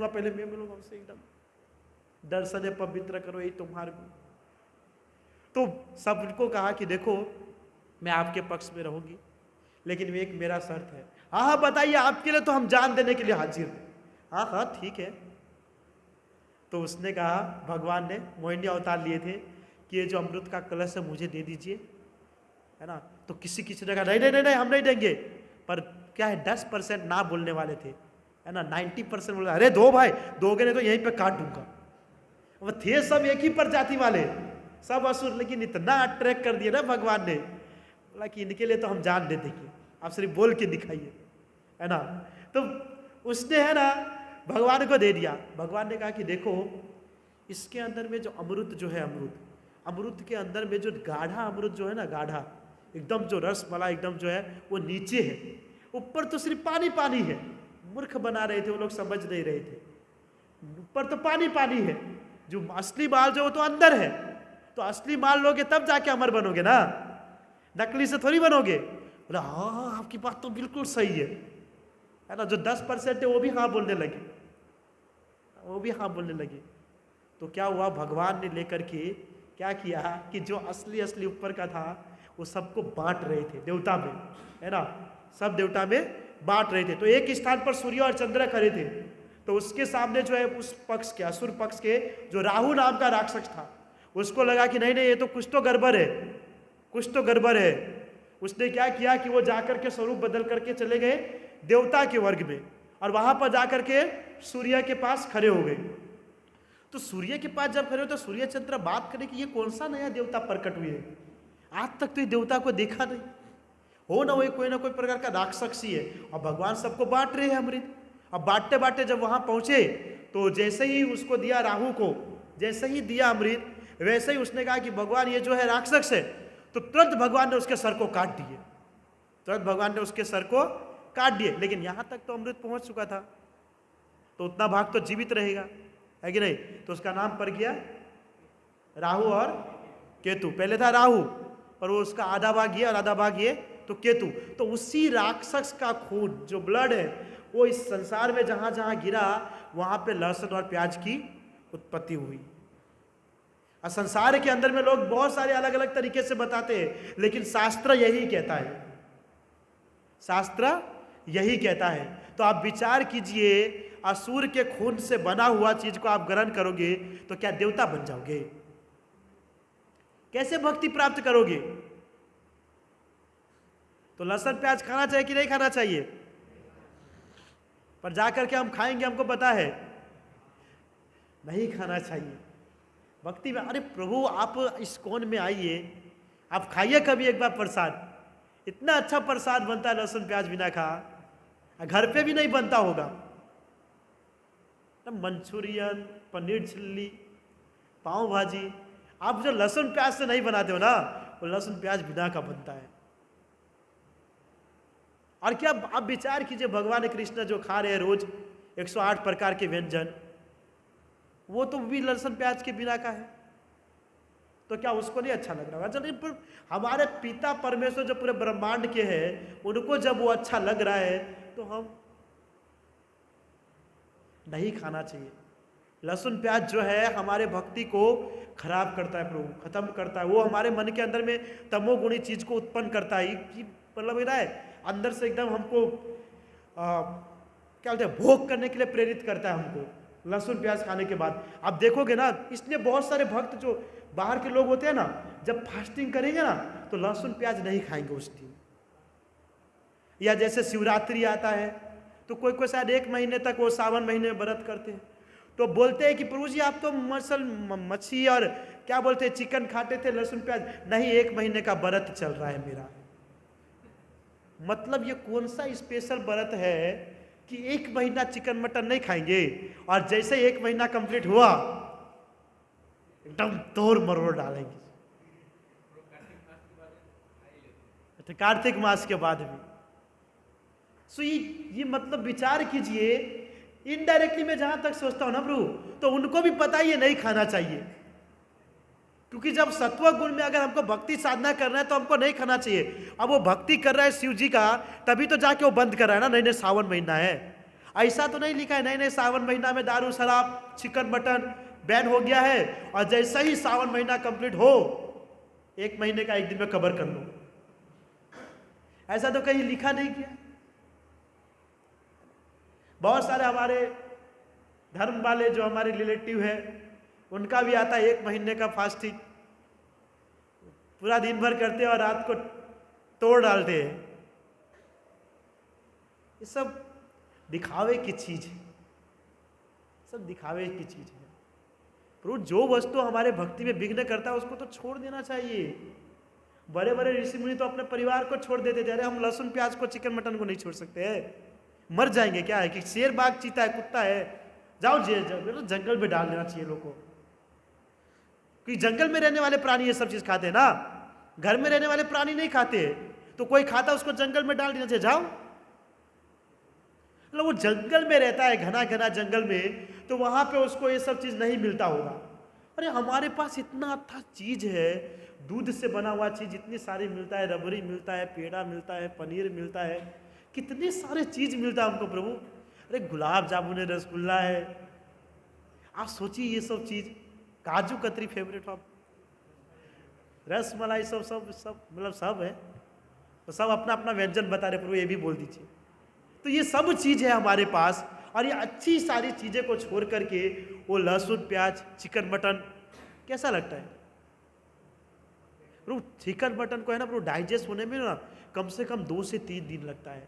पहले, मैं मिलूंगा उससे, एकदम दर्शन पवित्र करो ये तुम्हारे को। तो सबको कहा कि देखो मैं आपके पक्ष में रहूंगी, लेकिन एक मेरा शर्त है। हाँ हाँ बताइए, आपके लिए तो हम जान देने के लिए हाजिर हैं। हाँ हाँ ठीक है। तो उसने कहा, भगवान ने मोहिनी अवतार लिए थे कि ये जो अमृत का कलश है मुझे दे दीजिए, है ना। तो किसी ने कहा नहीं नहीं नहीं हम नहीं देंगे। पर क्या है 10% ना बोलने वाले थे, है ना। 90% बोले अरे दो भाई, दोगे नहीं तो यहीं पे काट दूंगा। वो थे सब एक ही प्रजाति वाले, सब असुर, लेकिन इतना अट्रैक्ट कर दिया ना भगवान ने, बोला कि इनके लिए तो हम जान दे देंगे, आप सिर्फ बोल के दिखाइए, है ना। तो उसने है ना भगवान को दे दिया। भगवान ने कहा कि देखो इसके अंदर में जो अमृत जो है, अमृत के अंदर में जो गाढ़ा अमृत जो है ना, गाढ़ा एकदम जो रस वाला एकदम जो है वो नीचे है, ऊपर तो सिर्फ पानी पानी है। मूर्ख बना रहे थे वो लोग, समझ नहीं रहे थे। ऊपर तो पानी पानी है, जो असली माल जो वो तो अंदर है। तो असली माल लोगे तब जाके अमर बनोगे ना, नकली से थोड़ी बनोगे। बोला हाँ आपकी बात तो बिल्कुल सही है ना। जो 10% है वो भी हाँ बोलने लगे, वो भी हाँ बोलने लगे। तो क्या हुआ, भगवान ने लेकर के क्या किया कि जो असली असली ऊपर का था वो सबको बांट रहे थे देवता में, है ना। सब देवता में बांट रहे थे। तो एक स्थान पर सूर्य और चंद्र खड़े थे। तो उसके सामने जो है उस पक्ष के, असुर पक्ष के जो राहु नाम का राक्षस था, उसको लगा कि नहीं नहीं ये तो कुछ तो गड़बड़ है, कुछ तो गड़बड़ है। उसने क्या किया कि वो जाकर के स्वरूप बदल करके चले गए देवता के वर्ग में, और वहां पर जाकर के सूर्य के पास खड़े हो गए। तो सूर्य के पास जब खड़े हो तो सूर्य चंद्र बात करे कि ये कौन सा नया देवता प्रकट हुए, आज तक तो ये देवता को देखा नहीं, हो ना वही कोई ना कोई प्रकार का राक्षस ही है। और भगवान सबको बांट रहे हैं अमृत। अब बांटते बांटते जब वहां पहुंचे तो जैसे ही उसको दिया राहु को, जैसे ही दिया अमृत, वैसे ही उसने कहा कि भगवान ये जो है राक्षस है, तो तुरंत भगवान ने उसके सर को काट दिए, तुरंत भगवान ने उसके सर को काट दिए। लेकिन यहां तक तो अमृत पहुंच चुका था, तो उतना भाग तो जीवित रहेगा, है कि नहीं? तो उसका नाम पड़ गया राहु और केतु। पहले था राहु, पर वो उसका आधा भाग ये और आधा भाग ये, तो केतु। तो उसी राक्षस का खून, जो ब्लड है, वो इस संसार में जहां जहां गिरा वहां पे लहसुन और प्याज की उत्पत्ति हुई। और संसार के अंदर में लोग बहुत सारे अलग अलग तरीके से बताते हैं, लेकिन शास्त्र यही कहता है, शास्त्र यही कहता है। तो आप विचार कीजिए, असुर के खून से बना हुआ चीज को आप ग्रहण करोगे तो क्या देवता बन जाओगे? कैसे भक्ति प्राप्त करोगे? तो लहसुन प्याज खाना चाहिए कि नहीं खाना चाहिए? पर जाकर के हम खाएंगे, हमको पता है नहीं खाना चाहिए। भक्ति में, अरे प्रभु आप इस कोण में आइए, आप खाइए कभी एक बार प्रसाद। इतना अच्छा प्रसाद बनता है लहसुन प्याज बिना खा, घर पे भी नहीं बनता होगा। मंचूरियन, पनीर चिल्ली, पाव भाजी, आप जो लहसुन प्याज से नहीं बनाते हो ना, वो लहसुन प्याज बिना का बनता है। और क्या आप विचार कीजिए, भगवान कृष्ण जो खा रहे हैं रोज 108 प्रकार के व्यंजन, वो तो भी लहसुन प्याज के बिना का है, तो क्या उसको नहीं अच्छा लग रहा है? चलिए, पर हमारे पिता परमेश्वर जो पूरे ब्रह्मांड के हैं, उनको जब वो अच्छा लग रहा है तो हम नहीं खाना चाहिए। लहसुन प्याज जो है हमारे भक्ति को खराब करता है, प्रभु खत्म करता है। वो हमारे मन के अंदर में तमोगुणी चीज को उत्पन्न करता है, कि मतलब है अंदर से एकदम हमको क्या बोलते हैं, भोग करने के लिए प्रेरित करता है हमको लहसुन प्याज खाने के बाद। आप देखोगे ना, इसलिए बहुत सारे भक्त जो बाहर के लोग होते हैं ना, जब फास्टिंग करेंगे ना तो लहसुन प्याज नहीं खाएंगे उस दिन। या जैसे शिवरात्रि आता है तो कोई कोई शायद 1 महीने तक वो सावन महीने में व्रत करते हैं, तो बोलते हैं कि प्रभु जी आप तो मछली और क्या बोलते हैं चिकन खाते थे, लहसुन प्याज नहीं, 1 महीने का व्रत चल रहा है मेरा। मतलब ये कौन सा स्पेशल व्रत है कि 1 महीना चिकन मटन नहीं खाएंगे, और जैसे 1 महीना कंप्लीट हुआ एकदम तोड़ मरोड़ डालेंगे। कार्तिक मास के बाद भी। सो ये मतलब विचार कीजिए, इनडायरेक्टली मैं जहां तक सोचता हूं ना प्रभु, तो उनको भी पता ही नहीं खाना चाहिए, क्योंकि जब सत्व गुण में अगर हमको भक्ति साधना करना है तो हमको नहीं खाना चाहिए। अब वो भक्ति कर रहा है शिव जी का, तभी तो जाके वो बंद कर रहा है ना, नहीं नहीं सावन महीना है, ऐसा तो नहीं लिखा है नहीं नहीं सावन महीना में दारू शराब चिकन मटन बैन हो गया है, और जैसा ही सावन महीना कंप्लीट हो 1 महीने का 1 दिन में कवर कर लो, ऐसा तो कहीं लिखा नहीं किया। बहुत सारे हमारे धर्म वाले जो हमारे रिलेटिव है, उनका भी आता है 1 महीने का फास्टिंग, पूरा दिन भर करते हैं और रात को तोड़ डालते हैं। ये सब दिखावे की चीज है, सब दिखावे की चीज है। प्रभु जो वस्तु हमारे भक्ति में विघ्न करता है उसको तो छोड़ देना चाहिए। बड़े बड़े ऋषि मुनि तो अपने परिवार को छोड़ देते थे, अरे हम लहसुन प्याज को चिकन मटन को नहीं छोड़ सकते हैं, मर जाएंगे क्या है कि शेर बाघ चीता है कुत्ता है, जाओ जंगल में डाल देना चाहिए लोगों को, क्योंकि जंगल में रहने वाले प्राणी ये सब चीज खाते हैं ना, घर में रहने वाले प्राणी नहीं खाते, तो कोई खाता उसको जंगल में डाल देना चाहिए, जाओ। मतलब वो जंगल में रहता है, घना घना जंगल में, तो वहां पे उसको ये सब चीज नहीं मिलता होगा। अरे हमारे पास इतना अच्छा चीज है, दूध से बना हुआ चीज इतनी सारी मिलता है, रबड़ी मिलता है, पेड़ा मिलता है, पनीर मिलता है, कितने सारे चीज मिलता है हमको प्रभु। अरे गुलाब जामुन है, रसगुल्ला है, आप सोचिए ये सब चीज, काजू कतरी फेवरेट ऑफ, रस मलाई सब सब सब मतलब सब है, तो सब अपना अपना व्यंजन बता रहे प्रभु, ये भी बोल दीजिए। तो ये सब चीज है हमारे पास, और ये अच्छी सारी चीजें को छोड़ करके वो लहसुन प्याज चिकन मटन कैसा लगता है प्रभु? चिकन मटन को है ना प्रभु डाइजेस्ट होने में ना कम से कम 2 से 3 दिन लगता है,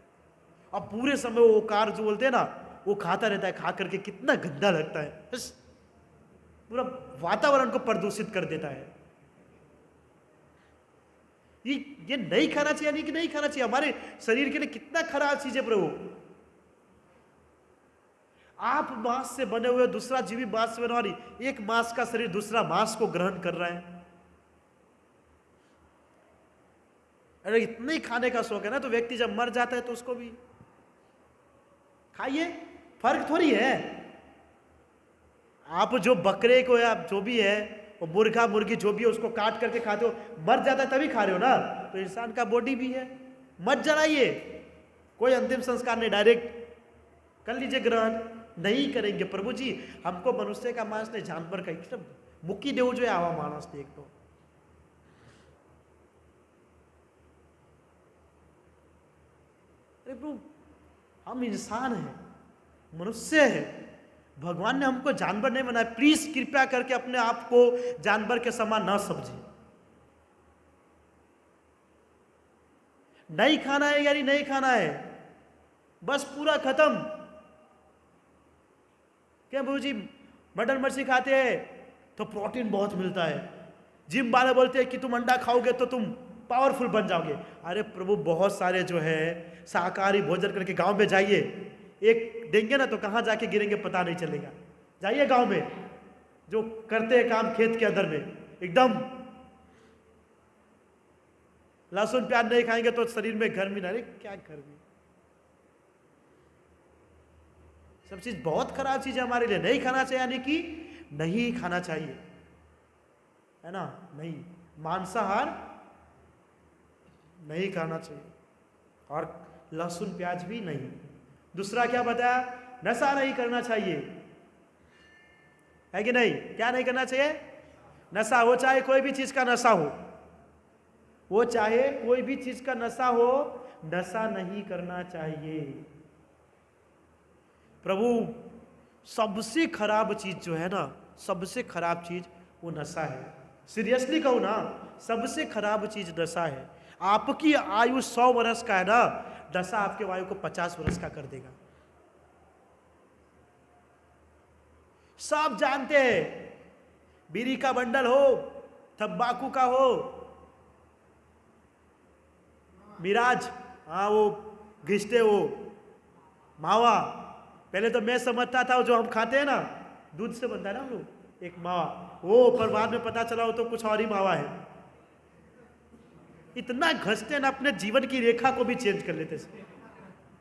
और पूरे समय वो कार जो बोलते हैं ना वो खाता रहता है, खा करके कितना गंदा लगता है, बस पूरा वातावरण को प्रदूषित कर देता है। ये नहीं खाना चाहिए, यानी कि नहीं खाना चाहिए, हमारे शरीर के लिए कितना खराब चीज है प्रभु। आप मांस से बने हुए, दूसरा जीवी मांस से बना, और एक मांस का शरीर दूसरा मांस को ग्रहण कर रहा है। अरे इतने ही खाने का शौक है ना, तो व्यक्ति जब मर जाता है तो उसको भी खाइए, फर्क थोड़ी है। आप जो बकरे को या जो भी है, वो मुर्गा मुर्गी जो भी है, उसको काट करके खाते हो, मर जाता है तभी खा रहे हो ना। तो इंसान का बॉडी भी है, मत जलाइए, कोई अंतिम संस्कार नहीं, डायरेक्ट कर लीजिए ग्रहण। नहीं करेंगे प्रभु जी, हमको मनुष्य का मांस नहीं, जानवर का एकदम मुक्की देव जो है आवा मानस एक तो। अरे प्रभु, हम इंसान हैं, मनुष्य है, भगवान ने हमको जानवर नहीं बनाया। प्लीज कृपया करके अपने आप को जानवर के समान ना समझिए। नहीं खाना है यानी नहीं खाना है, बस पूरा खत्म। क्या प्रभु जी मटन मछली खाते हैं तो प्रोटीन बहुत मिलता है, जिम वाले बोलते हैं कि तुम अंडा खाओगे तो तुम पावरफुल बन जाओगे। अरे प्रभु, बहुत सारे जो है शाकाहारी भोजन करके गांव में जाइए, एक देंगे ना तो कहां जाके गिरेंगे पता नहीं चलेगा। जाइए गांव में, जो करते हैं काम खेत के अंदर में, एकदम लहसुन प्याज नहीं खाएंगे तो शरीर में गर्मी ना। अरे क्या गर्मी, सब चीज बहुत खराब चीज है हमारे लिए। नहीं खाना चाहिए यानी कि नहीं खाना चाहिए, है ना। नहीं, मांसाहार नहीं खाना चाहिए, और लहसुन प्याज भी नहीं। दूसरा क्या बताया, नशा नहीं करना चाहिए, है कि नहीं। क्या नहीं करना चाहिए, नशा हो, चाहे कोई भी चीज का नशा हो, वो चाहे कोई भी चीज का नशा हो, नशा नहीं करना चाहिए। प्रभु, सबसे खराब चीज जो है ना, सबसे खराब चीज वो नशा है। सीरियसली कहूं ना, सबसे खराब चीज नशा है। आपकी आयु 100 वर्ष का है ना, नशा आपके आयु को 50 वर्ष का कर देगा। सब जानते हैं, बीड़ी का बंडल हो, तंबाकू का हो, मिराज, हाँ वो घिसते हो, मावा। पहले तो मैं समझता था जो हम खाते हैं ना, दूध से बनता है ना हम लोग, एक मावा, वो पर बाद में पता चला वो तो कुछ और ही मावा है। इतना घसते ना, अपने जीवन की रेखा को भी चेंज कर लेते,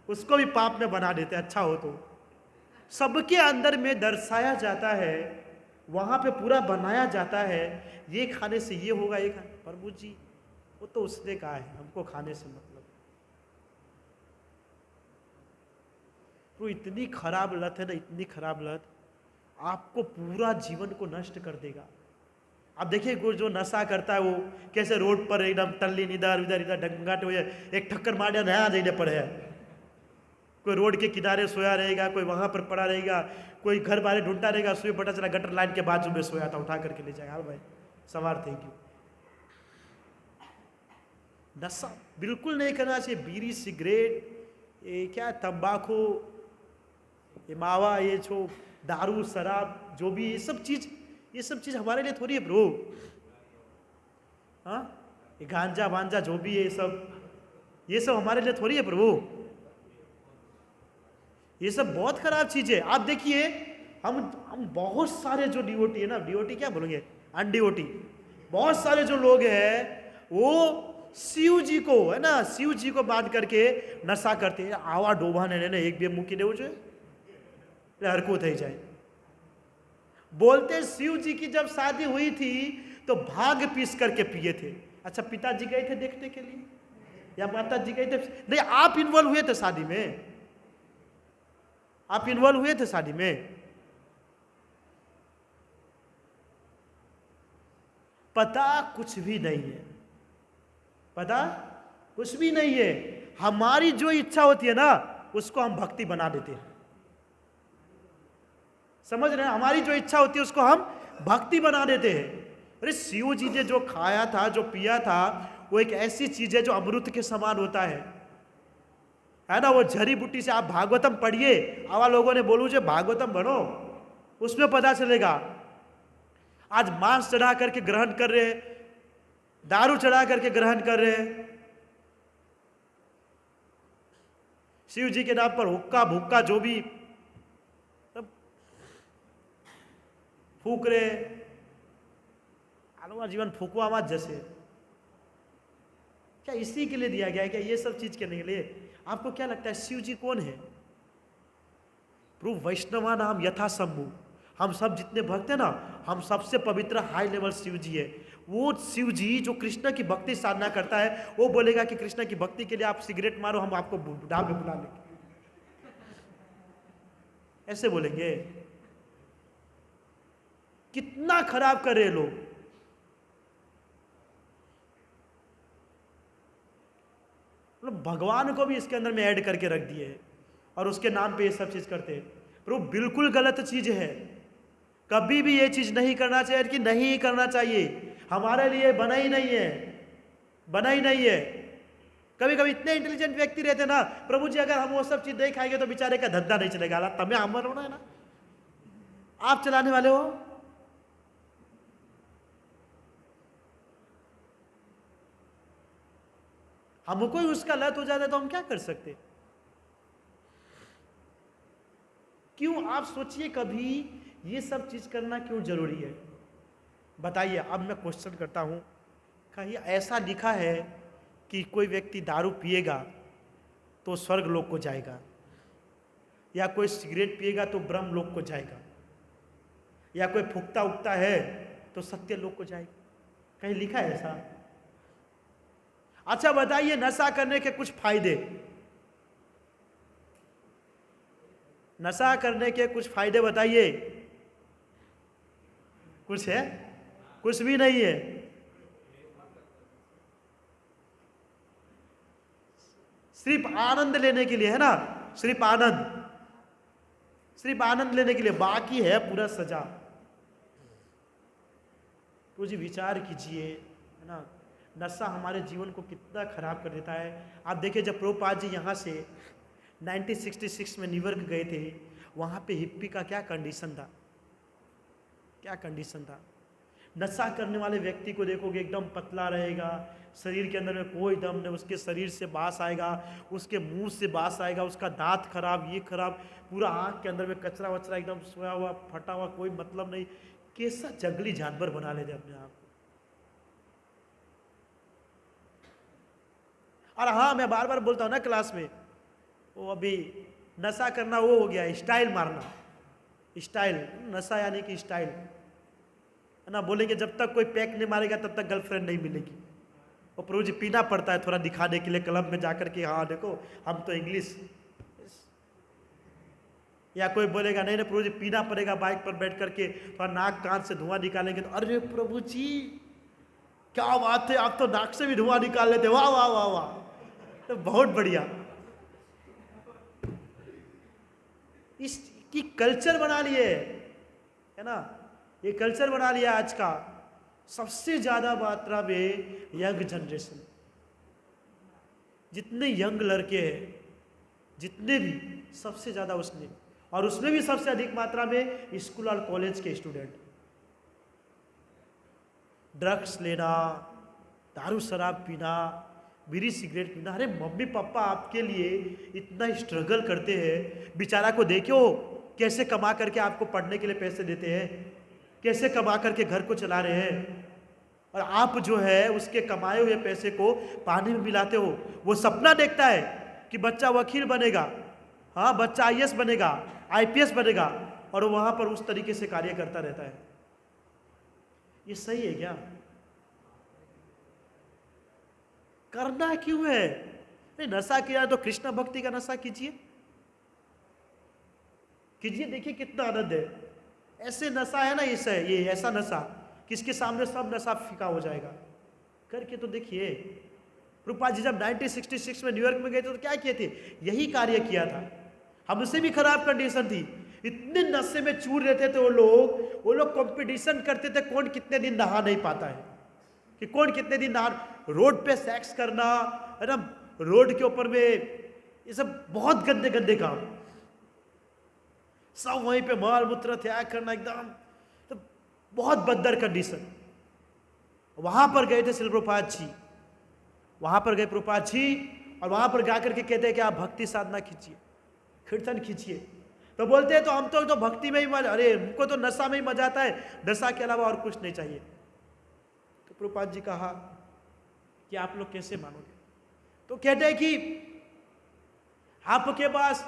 उसको भी पाप में बना देते, अच्छा हो तो। सबके अंदर में दर्शाया जाता है, वहां पे पूरा बनाया जाता है, ये खाने से ये होगा, ये प्रभु जी वो तो उसने कहा है, हमको खाने से मतलब। तो इतनी खराब लत है ना, इतनी खराब लत आपको पूरा जीवन को नष्ट कर देगा। आप देखिए जो नशा करता है वो कैसे रोड पर एकदम टल्ली इधर इधर इधर ढंगाटे हुए, एक ठक्कर मार दिया नया देने पड़े है। कोई रोड के किनारे सोया रहेगा, कोई वहां पर पड़ा रहेगा, कोई घर बारे ढूंढता रहेगा, सुबह पता चला गटर लाइन के बाजू में सोया था, उठा करके ले जाएगा। हाँ भाई सवार थे क्यों। नशा बिल्कुल नहीं करना चाहिए। बीड़ी, सिगरेट, ये क्या तंबाकू, ये मावा, ये जो दारू, शराब, जो भी ये सब चीज हमारे लिए थोड़ी है ब्रो। हाँ, ये गांजा वांजा जो भी है, ये सब हमारे लिए थोड़ी है प्रभु। ये सब बहुत खराब चीज है। आप देखिए, हम बहुत सारे जो डिवोटी है ना, डिवोटी क्या बोलेंगे, अनडिवोटी, बहुत सारे जो लोग हैं वो शिव जी को, है ना, शिव जी को बांध करके नशा करते हैं। आवा डोभा ने एक भी मुक्की ने जो हरकू थी जाए। बोलते शिव जी की जब शादी हुई थी तो भाग पीस करके पिए थे। अच्छा, पिताजी गए थे देखने के लिए या माता जी गए थे? नहीं, आप इन्वॉल्व हुए थे शादी में, आप इन्वॉल्व हुए थे शादी में। पता कुछ भी नहीं है, पता कुछ भी नहीं है। हमारी जो इच्छा होती है ना, उसको हम भक्ति बना देते हैं। समझ रहे हैं? हमारी जो इच्छा होती है उसको हम भक्ति बना देते हैं। अरे शिव जी ने जो खाया था, जो पिया था, वो एक ऐसी चीज है जो अमृत के समान होता है ना। वो जड़ी बूटी से आप भागवतम पढ़िए, आवा लोगों ने बोलू जो भागवतम बनो, उसमें पता चलेगा। आज मांस चढ़ा करके ग्रहण कर रहे हैं, दारू चढ़ा करके ग्रहण कर रहे हैं, शिव जी के नाम पर हुक्का भुक्का जो भी सब फूक रहे, आलवा जीवन फूकवा मत जैसे। क्या इसी के लिए दिया गया है? क्या ये सब चीज करने के लिए? आपको क्या लगता है शिव जी कौन है? प्रभु वैष्णवा नाम यथा शंभु, हम सब जितने भक्त हैं ना, हम सबसे पवित्र हाई लेवल शिव जी है। वो शिव जी जो कृष्ण की भक्ति साधना करता है, वो बोलेगा कि कृष्ण की भक्ति के लिए आप सिगरेट मारो, हम आपको ढाब में बुला लेंगे, ऐसे बोलेंगे। कितना खराब कर रहे हैं लोग। मतलब भगवान को भी इसके अंदर में ऐड करके रख दिए और उसके नाम पे ये सब चीज करते हैं। पर वो बिल्कुल गलत चीज है, कभी भी ये चीज नहीं करना चाहिए कि नहीं करना चाहिए, हमारे लिए बना ही नहीं है, बना ही नहीं है। कभी कभी इतने इंटेलिजेंट व्यक्ति रहते ना, प्रभु जी अगर हम वो सब चीज नहीं खाएंगे तो बेचारे का धंधा नहीं चलेगा। तमें अमर होना है ना, आप चलाने वाले हो। हमको ही उसका लत हो जाता है तो हम क्या कर सकते? क्यों? आप सोचिए कभी ये सब चीज करना क्यों जरूरी है? बताइए। अब मैं क्वेश्चन करता हूं, कहीं ऐसा लिखा है कि कोई व्यक्ति दारू पिएगा तो स्वर्ग लोक को जाएगा, या कोई सिगरेट पिएगा तो ब्रह्म लोक को जाएगा, या कोई फूकता उगता है तो सत्य लोक को जाएगा? कहीं लिखा है ऐसा? अच्छा बताइए, नशा करने के कुछ फायदे, नशा करने के कुछ फायदे बताइए। कुछ है? कुछ भी नहीं है। सिर्फ आनंद लेने के लिए है ना, सिर्फ आनंद, सिर्फ आनंद लेने के लिए, बाकी है पूरा सजा। तो जी विचार कीजिए, है ना, नशा हमारे जीवन को कितना खराब कर देता है। आप देखिए, जब प्रभुपाद जी यहाँ से 1966 में न्यूयॉर्क गए थे, वहाँ पे हिप्पी का क्या कंडीशन था, क्या कंडीशन था। नशा करने वाले व्यक्ति को देखोगे एकदम पतला रहेगा, शरीर के अंदर में कोई दम नहीं, उसके शरीर से बास आएगा, उसके मुंह से बास आएगा, उसका दांत खराब, ये खराब, पूरा आँख के अंदर में कचरा वचरा एकदम सोया हुआ फटा हुआ, कोई मतलब नहीं। कैसा जंगली जानवर बना लेते अपने आप। और हाँ, मैं बार बार बोलता हूँ ना क्लास में, वो अभी नशा करना वो हो गया, स्टाइल मारना, स्टाइल, नशा यानी कि स्टाइल, है ना। बोलेंगे जब तक कोई पैक नहीं मारेगा तब तक गर्लफ्रेंड नहीं मिलेगी। और प्रभु जी पीना पड़ता है थोड़ा दिखाने के लिए क्लब में जाकर के, हाँ देखो हम तो इंग्लिश। या कोई बोलेगा नहीं नहीं प्रभु जी पीना पड़ेगा, बाइक पर बैठ करके थोड़ा नाक कान से धुआं निकालेंगे, तो अरे प्रभु जी क्या बात है, आप तो नाक से भी धुआं निकाल लेते, वाह वाह वाह वाह, तो बहुत बढ़िया। इसकी कल्चर बना लिए, है ना, ये कल्चर बना लिया आज का। सबसे ज्यादा मात्रा में यंग जनरेशन, जितने यंग लड़के हैं जितने भी, सबसे ज्यादा उसने, और उसमें भी सबसे अधिक मात्रा में स्कूल और कॉलेज के स्टूडेंट। ड्रग्स लेना, दारू शराब पीना, बीड़ी सिगरेट पीना। अरे मम्मी पापा आपके लिए इतना स्ट्रगल करते हैं, बेचारा को देखो कैसे कमा करके आपको पढ़ने के लिए पैसे देते हैं, कैसे कमा करके घर को चला रहे हैं, और आप जो है उसके कमाए हुए पैसे को पानी में मिलाते हो। वो सपना देखता है कि बच्चा वकील बनेगा, हाँ बच्चा आईएएस बनेगा, आईपीएस बनेगा, और वहां पर उस तरीके से कार्य करता रहता है। ये सही है क्या? करना क्यों है? नहीं, नशा किया तो कृष्ण भक्ति का नशा कीजिए, कीजिए, देखिए कितना आनंद है। ऐसे नशा है ना, ये ऐसा नशा किसके सामने सब नशा फीका हो जाएगा। करके तो देखिए। प्रभुपाद जी जब 1966 में न्यूयॉर्क में गए थे तो क्या किए थे? यही कार्य किया था। हमसे भी खराब कंडीशन थी, इतने नशे में चूर रहते थे वो लोग कंपटीशन करते थे कौन कितने दिन नहा नहीं पाता है, कि कौन कितने दिन नहा। रोड पे सेक्स करना, है ना, रोड के ऊपर में, ये सब बहुत गंदे गंदे काम, सब वहीं पे मल मूत्र त्याग करना, एकदम तो बहुत बदतर कंडीशन। वहां पर गए थे श्रील प्रभुपाद जी, वहां पर गए प्रभुपाद जी, और वहां पर जाकर के कहते हैं कि आप भक्ति साधना खींचिए, कीर्तन खींचिए। तो बोलते हैं तो हम तो भक्ति में ही मजा, अरे हमको तो नशा में ही मजा आता है, नशा के अलावा और कुछ नहीं चाहिए। तो प्रभुपाद जी कहा कि आप लोग कैसे मानोगे? तो कहते हैं कि आपके पास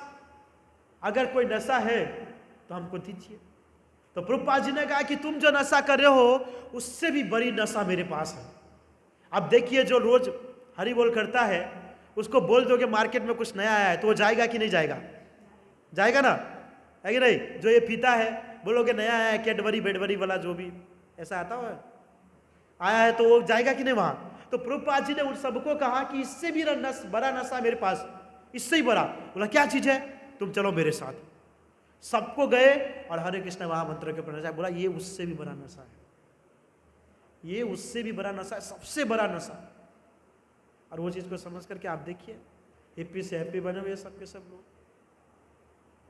अगर कोई नशा है तो हमको दीजिए। तो प्रभुपाद जी ने कहा कि तुम जो नशा कर रहे हो उससे भी बड़ी नशा मेरे पास है। अब देखिए, जो रोज हरि बोल करता है उसको बोल दोगे मार्केट में कुछ नया आया है तो वो जाएगा कि नहीं जाएगा? जाएगा ना, है कि नहीं? जो ये पीता है बोलोगे नया आया है कैडबरी बेडबरी वाला, जो भी ऐसा आता हो आया है, तो वो जाएगा कि नहीं वहां? तो प्रभुपाद जी ने उन सबको कहा कि इससे भी बड़ा नशा मेरे पास, इससे ही बड़ा। बोला क्या चीज है? तुम चलो मेरे साथ। सबको गए और हरे कृष्ण महामंत्र के ऊपर नशा। बोला ये उससे भी बड़ा नशा है, ये उससे भी बड़ा नशा है, सबसे बड़ा नशा। और वो चीज को समझ करके आप देखिए, हैप्पी से हैप्पी बने हुए सबके सब लोग,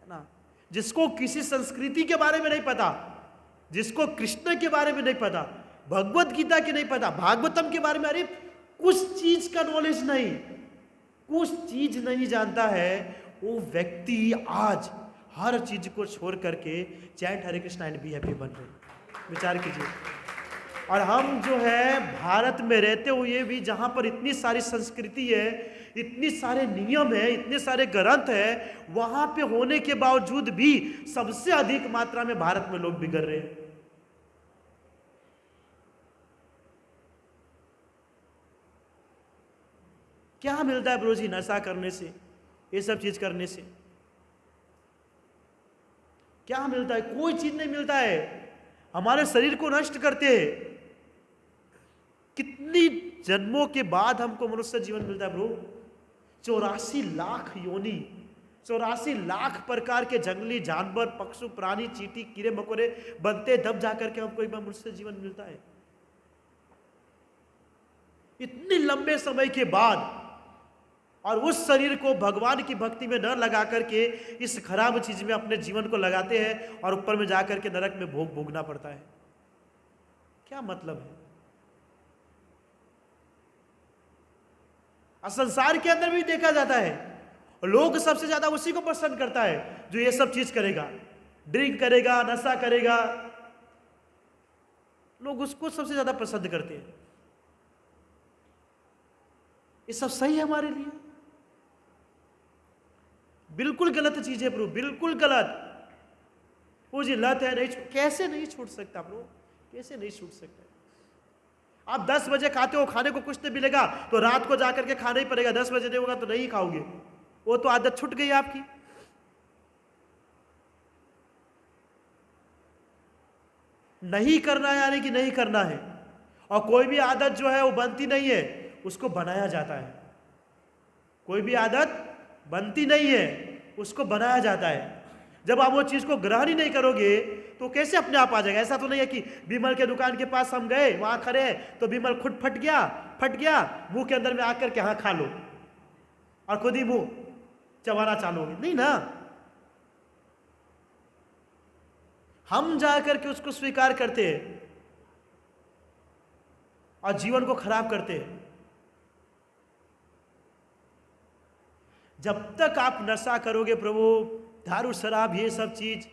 है ना। जिसको किसी संस्कृति के बारे में नहीं पता, जिसको कृष्ण के बारे में नहीं पता, भगवत गीता की नहीं पता, भागवतम के बारे में अरे कुछ चीज का नॉलेज नहीं, कुछ चीज नहीं जानता है, वो व्यक्ति आज हर चीज को छोड़ करके chant Hare Krishna and be happy बन रहे। विचार कीजिए। और हम जो है भारत में रहते हुए भी, जहां पर इतनी सारी संस्कृति है, इतने सारे नियम है, इतने सारे ग्रंथ है, वहां पे होने के बावजूद भी सबसे अधिक मात्रा में भारत में लोग बिगड़ रहे हैं। क्या मिलता है ब्रो जी नशा करने से, ये सब चीज करने से? क्या मिलता है? कोई चीज नहीं मिलता है। हमारे शरीर को नष्ट करते हैं। कितनी जन्मों के बाद हमको मनुष्य जीवन मिलता है ब्रो? 84 लाख योनि, 84 लाख प्रकार के जंगली जानवर, पक्षु, प्राणी, चींटी, कीड़े मकोड़े बनते तब जाकर के हमको एक बार मनुष्य जीवन मिलता है। इतने लंबे समय के बाद, और उस शरीर को भगवान की भक्ति में न लगा करके इस खराब चीज में अपने जीवन को लगाते हैं, और ऊपर में जाकर के नरक में भोग भोगना पड़ता है। क्या मतलब है? और संसार के अंदर भी देखा जाता है, लोग सबसे ज्यादा उसी को पसंद करता है जो ये सब चीज करेगा, ड्रिंक करेगा, नशा करेगा, लोग उसको सबसे ज्यादा पसंद करते हैं। ये सब सही है हमारे लिए? बिल्कुल गलत चीज है ब्रो, बिल्कुल गलत। वो जी लत है, नहीं कैसे नहीं छूट सकता ब्रो, कैसे नहीं छूट सकता? आप 10 बजे खाते हो, खाने को कुछ नहीं मिलेगा तो रात को जाकर के खाना ही पड़ेगा। 10 बजे नहीं होगा तो नहीं खाओगे, वो तो आदत छूट गई आपकी। नहीं करना है यानी कि नहीं करना है। और कोई भी आदत जो है वो बनती नहीं है, उसको बनाया जाता है। कोई भी आदत बनती नहीं है, उसको बनाया जाता है। जब आप वो चीज को ग्रहण ही नहीं करोगे तो कैसे अपने आप आ जाएगा? ऐसा तो नहीं है कि विमल के दुकान के पास हम गए, वहां खड़े हैं तो विमल खुद फट गया मुंह के अंदर में आकर के हाँ खा लो, और खुद ही मुंह चबाना चालू होगी, नहीं ना। हम जाकर के उसको स्वीकार करते हैं और जीवन को खराब करते हैं। जब तक आप नशा करोगे प्रभु, दारू शराब ये सब चीज,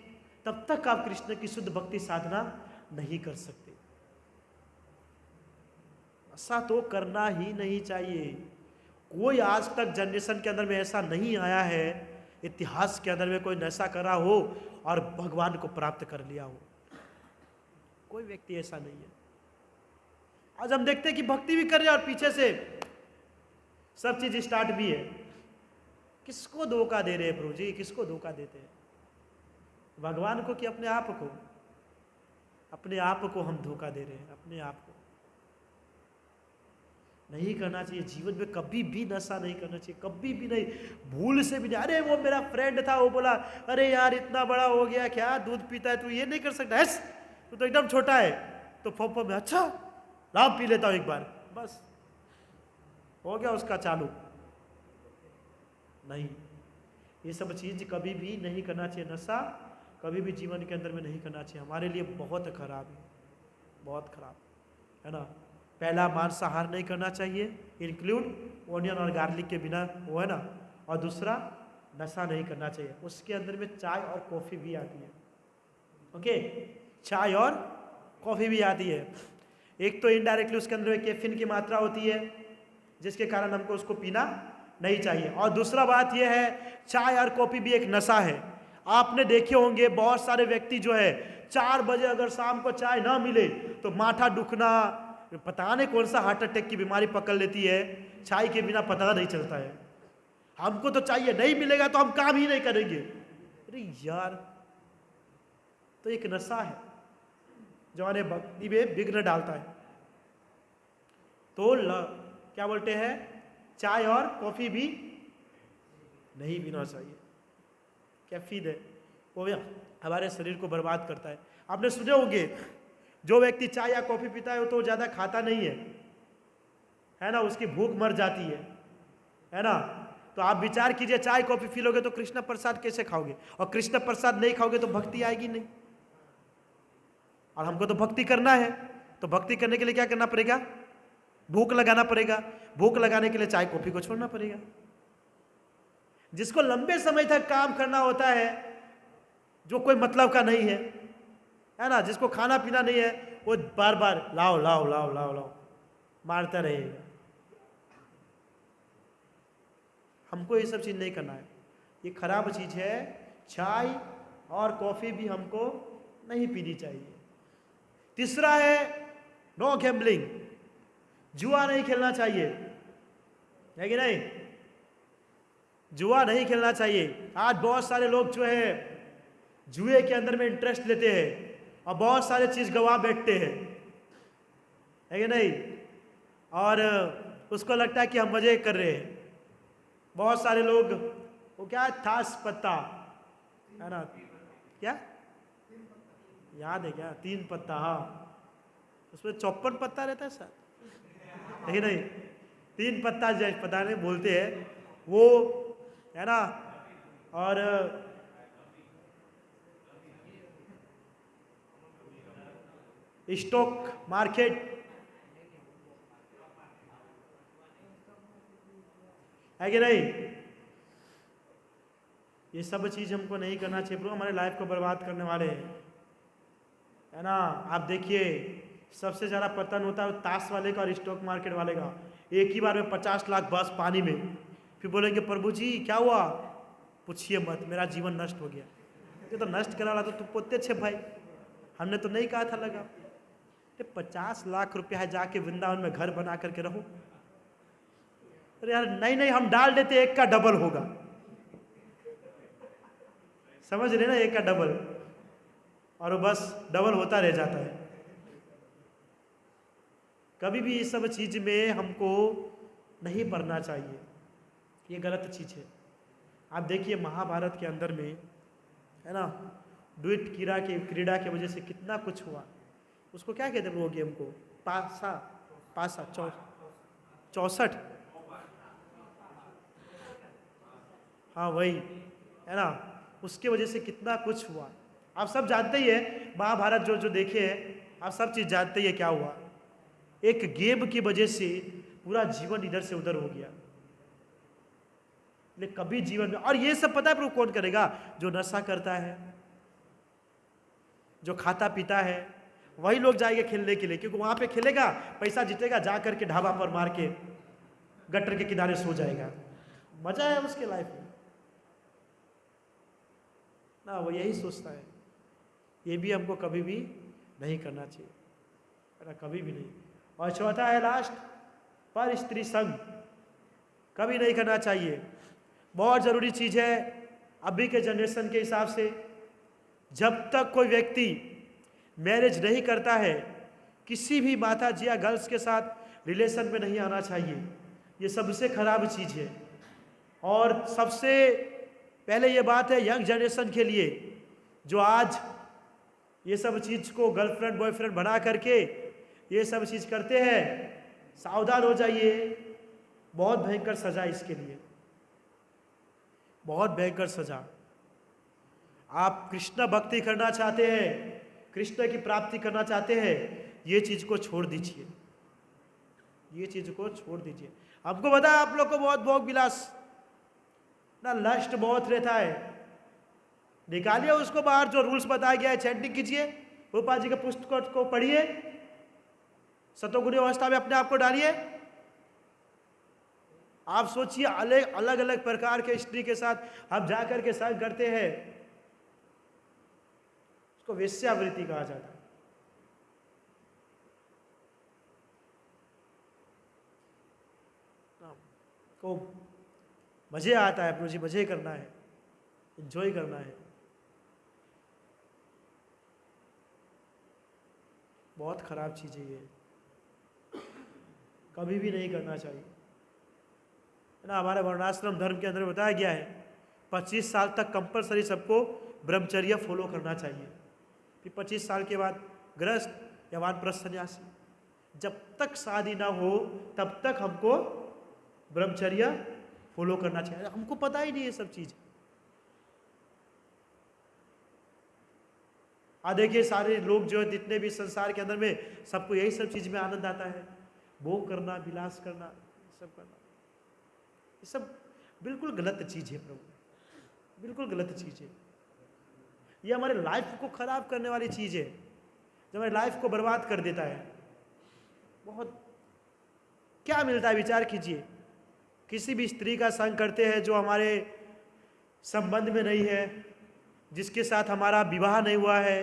तब तक आप कृष्ण की शुद्ध भक्ति साधना नहीं कर सकते। नशा तो करना ही नहीं चाहिए। कोई आज तक जनरेशन के अंदर में ऐसा नहीं आया है, इतिहास के अंदर में कोई नशा करा हो और भगवान को प्राप्त कर लिया हो। कोई व्यक्ति ऐसा नहीं है। आज हम देखते हैं कि भक्ति भी कर रहे हैं और पीछे से सब चीज स्टार्ट भी है। किसको धोखा दे रहे हैं प्रभु जी? किसको धोखा देते हैं? भगवान को कि अपने आप को? अपने आप को हम धोखा दे रहे हैं, अपने आप को। नहीं करना चाहिए जीवन में, कभी भी नशा नहीं करना चाहिए, कभी भी नहीं, भूल से भी नहीं। अरे वो मेरा फ्रेंड था, वो बोला अरे यार इतना बड़ा हो गया, क्या दूध पीता है तू, ये नहीं कर सकता है, तू तो एकदम छोटा है। तो फोफो में अच्छा लाभ पी लेता हूं एक बार, बस हो गया उसका चालू। नहीं, ये सब चीज कभी भी नहीं करना चाहिए। नशा कभी भी जीवन के अंदर में नहीं करना चाहिए, हमारे लिए बहुत खराब है, बहुत खराब है ना। पहला मांसाहार नहीं करना चाहिए, इंक्लूड ऑनियन और गार्लिक के बिना, वो है ना। और दूसरा नशा नहीं करना चाहिए। उसके अंदर में चाय और कॉफ़ी भी आती है। ओके, चाय और कॉफ़ी भी आती है। एक तो इनडायरेक्टली उसके अंदर में कैफीन की मात्रा होती है, जिसके कारण हमको उसको पीना नहीं चाहिए। और दूसरा बात यह है, चाय और कॉफ़ी भी एक नशा है। आपने देखे होंगे बहुत सारे व्यक्ति जो है 4 बजे अगर शाम को चाय ना मिले तो माथा दुखना, पता नहीं कौन सा हार्ट अटैक की बीमारी पकड़ लेती है, चाय के बिना पता नहीं चलता है। हमको तो चाहिए, नहीं मिलेगा तो हम काम ही नहीं करेंगे। अरे यार, तो एक नशा है जो हमारे भक्ति में विघ्न डालता है। तो क्या बोलते हैं, चाय और कॉफी भी नहीं पीना चाहिए। कैफीन है वो हमारे शरीर को बर्बाद करता है। आपने सुने होंगे जो व्यक्ति चाय या कॉफी पीता है वो तो ज्यादा खाता नहीं है ना, उसकी भूख मर जाती है ना। तो आप विचार कीजिए, चाय कॉफी पी लोगे तो कृष्ण प्रसाद कैसे खाओगे, और कृष्ण प्रसाद नहीं खाओगे तो भक्ति आएगी नहीं। और हमको तो भक्ति करना है, तो भक्ति करने के लिए क्या करना पड़ेगा, भूख लगाना पड़ेगा। भूख लगाने के लिए चाय कॉफी को छोड़ना पड़ेगा। जिसको लंबे समय तक काम करना होता है, जो कोई मतलब का नहीं है ना, जिसको खाना पीना नहीं है, वो बार बार लाओ लाओ लाओ लाओ लाओ मारता रहेगा। हमको ये सब चीज नहीं करना है, ये खराब चीज है। चाय और कॉफी भी हमको नहीं पीनी चाहिए। तीसरा है नो गैम्बलिंग, जुआ नहीं खेलना चाहिए, है कि नहीं। जुआ नहीं खेलना चाहिए। आज बहुत सारे लोग जो है जुए के अंदर में इंटरेस्ट लेते हैं और बहुत सारे चीज गवा बैठते हैं, है कि नहीं। और उसको लगता है कि हम मजे कर रहे हैं। बहुत सारे लोग वो क्या है, थास पत्ता है ना, क्या याद है क्या, 3 पत्ता, हाँ, उसमें 54 पत्ता रहता है सर, है कि नहीं। 3 पत्ता जो पता नहीं बोलते हैं वो, है ना। और स्टॉक मार्केट, है कि नहीं। ये सब चीज हमको नहीं करना चाहिए ब्रो, हमारे लाइफ को बर्बाद करने वाले हैं, है ना। आप देखिए सबसे ज़्यादा पतन होता है ताश वाले का और स्टॉक मार्केट वाले का। एक ही बार में 50 लाख बस पानी में, फिर बोलेंगे प्रभु जी क्या हुआ, पूछिए मत, मेरा जीवन नष्ट हो गया। ये तो नष्ट करा रहा था, तू पोते छे भाई, हमने तो नहीं कहा था लगा। 50 लाख रुपया है, जाके वृंदावन में घर बना करके रहो। अरे यार नहीं नहीं, हम डाल देते, एक का डबल होगा, समझ रहे ना, एक का डबल, और वो बस डबल होता रह जाता है। कभी भी इस सब चीज में हमको नहीं पढ़ना चाहिए, ये गलत चीज है। आप देखिए महाभारत के अंदर में, है ना, द्वैत क्रीड़ा की वजह से कितना कुछ हुआ। उसको क्या कहते हैं वो गेम को, पासा 64, हाँ वही, है ना। उसके वजह से कितना कुछ हुआ, आप सब जानते ही है। महाभारत जो देखे हैं आप सब चीज जानते ही है क्या हुआ। एक गेम की वजह से पूरा जीवन इधर से उधर हो गया। लेकिन कभी जीवन में, और ये सब पता है प्रभु कौन करेगा, जो नशा करता है, जो खाता पीता है, वही लोग जाएंगे खेलने के लिए, क्योंकि वहां पे खेलेगा, पैसा जीतेगा, जा करके ढाबा पर मार के गटर के किनारे सो जाएगा, मजा है उसके लाइफ में ना। वो यही सोचता है। ये भी हमको कभी भी नहीं करना चाहिए, है ना, कभी भी नहीं। और चौथा है लास्ट, पर स्त्री संग कभी नहीं करना चाहिए। बहुत जरूरी चीज है अभी के जनरेशन के हिसाब से। जब तक कोई व्यक्ति मैरिज नहीं करता है, किसी भी माता जी या गर्ल्स के साथ रिलेशन में नहीं आना चाहिए। ये सबसे खराब चीज है। और सबसे पहले ये बात है यंग जनरेशन के लिए, जो आज ये सब चीज को गर्लफ्रेंड बॉयफ्रेंड बना करके ये सब चीज करते हैं, सावधान हो जाइए। बहुत भयंकर सजा इसके लिए, बहुत भयंकर सजा। आप कृष्ण भक्ति करना चाहते हैं, कृष्ण की प्राप्ति करना चाहते हैं, ये चीज को छोड़ दीजिए। ये चीज को छोड़ दीजिए। हमको पता है आप लोग को बहुत भोग विलास ना, लस्ट बहुत रहता है, निकालिए उसको बाहर। जो रूल्स बताया गया है चैंटिंग कीजिए, रूपा जी के पुस्तक को पढ़िए, सतोगुणी अवस्था में अपने आप को डालिए। आप सोचिए अलग अलग प्रकार के स्त्री के साथ आप जाकर के संग करते हैं, उसको वेश्यावृत्ति कहा जाता है। को मजे आता है, प्रभु जी मजे करना है, एंजॉय करना है। बहुत खराब चीज है ये, कभी भी नहीं करना चाहिए, है ना। हमारे वर्णाश्रम धर्म के अंदर बताया गया है 25 साल तक कंपलसरी सबको ब्रह्मचर्य फॉलो करना चाहिए। फिर 25 साल के बाद गृहस्थ या वानप्रस्थ सन्यासी। जब तक शादी ना हो तब तक हमको ब्रह्मचर्य फॉलो करना चाहिए। हमको पता ही नहीं ये सब चीज। देखिए सारे लोग जो है जितने भी संसार के अंदर में, सबको यही सब चीज में आनंद आता है, भोग करना, विलास करना, सब करना। ये सब बिल्कुल गलत चीज है प्रभु, बिल्कुल गलत चीज है। ये हमारे लाइफ को खराब करने वाली चीज है, जो हमारे लाइफ को बर्बाद कर देता है। बहुत क्या मिलता है विचार कीजिए। किसी भी स्त्री का संग करते हैं जो हमारे संबंध में नहीं है, जिसके साथ हमारा विवाह नहीं हुआ है,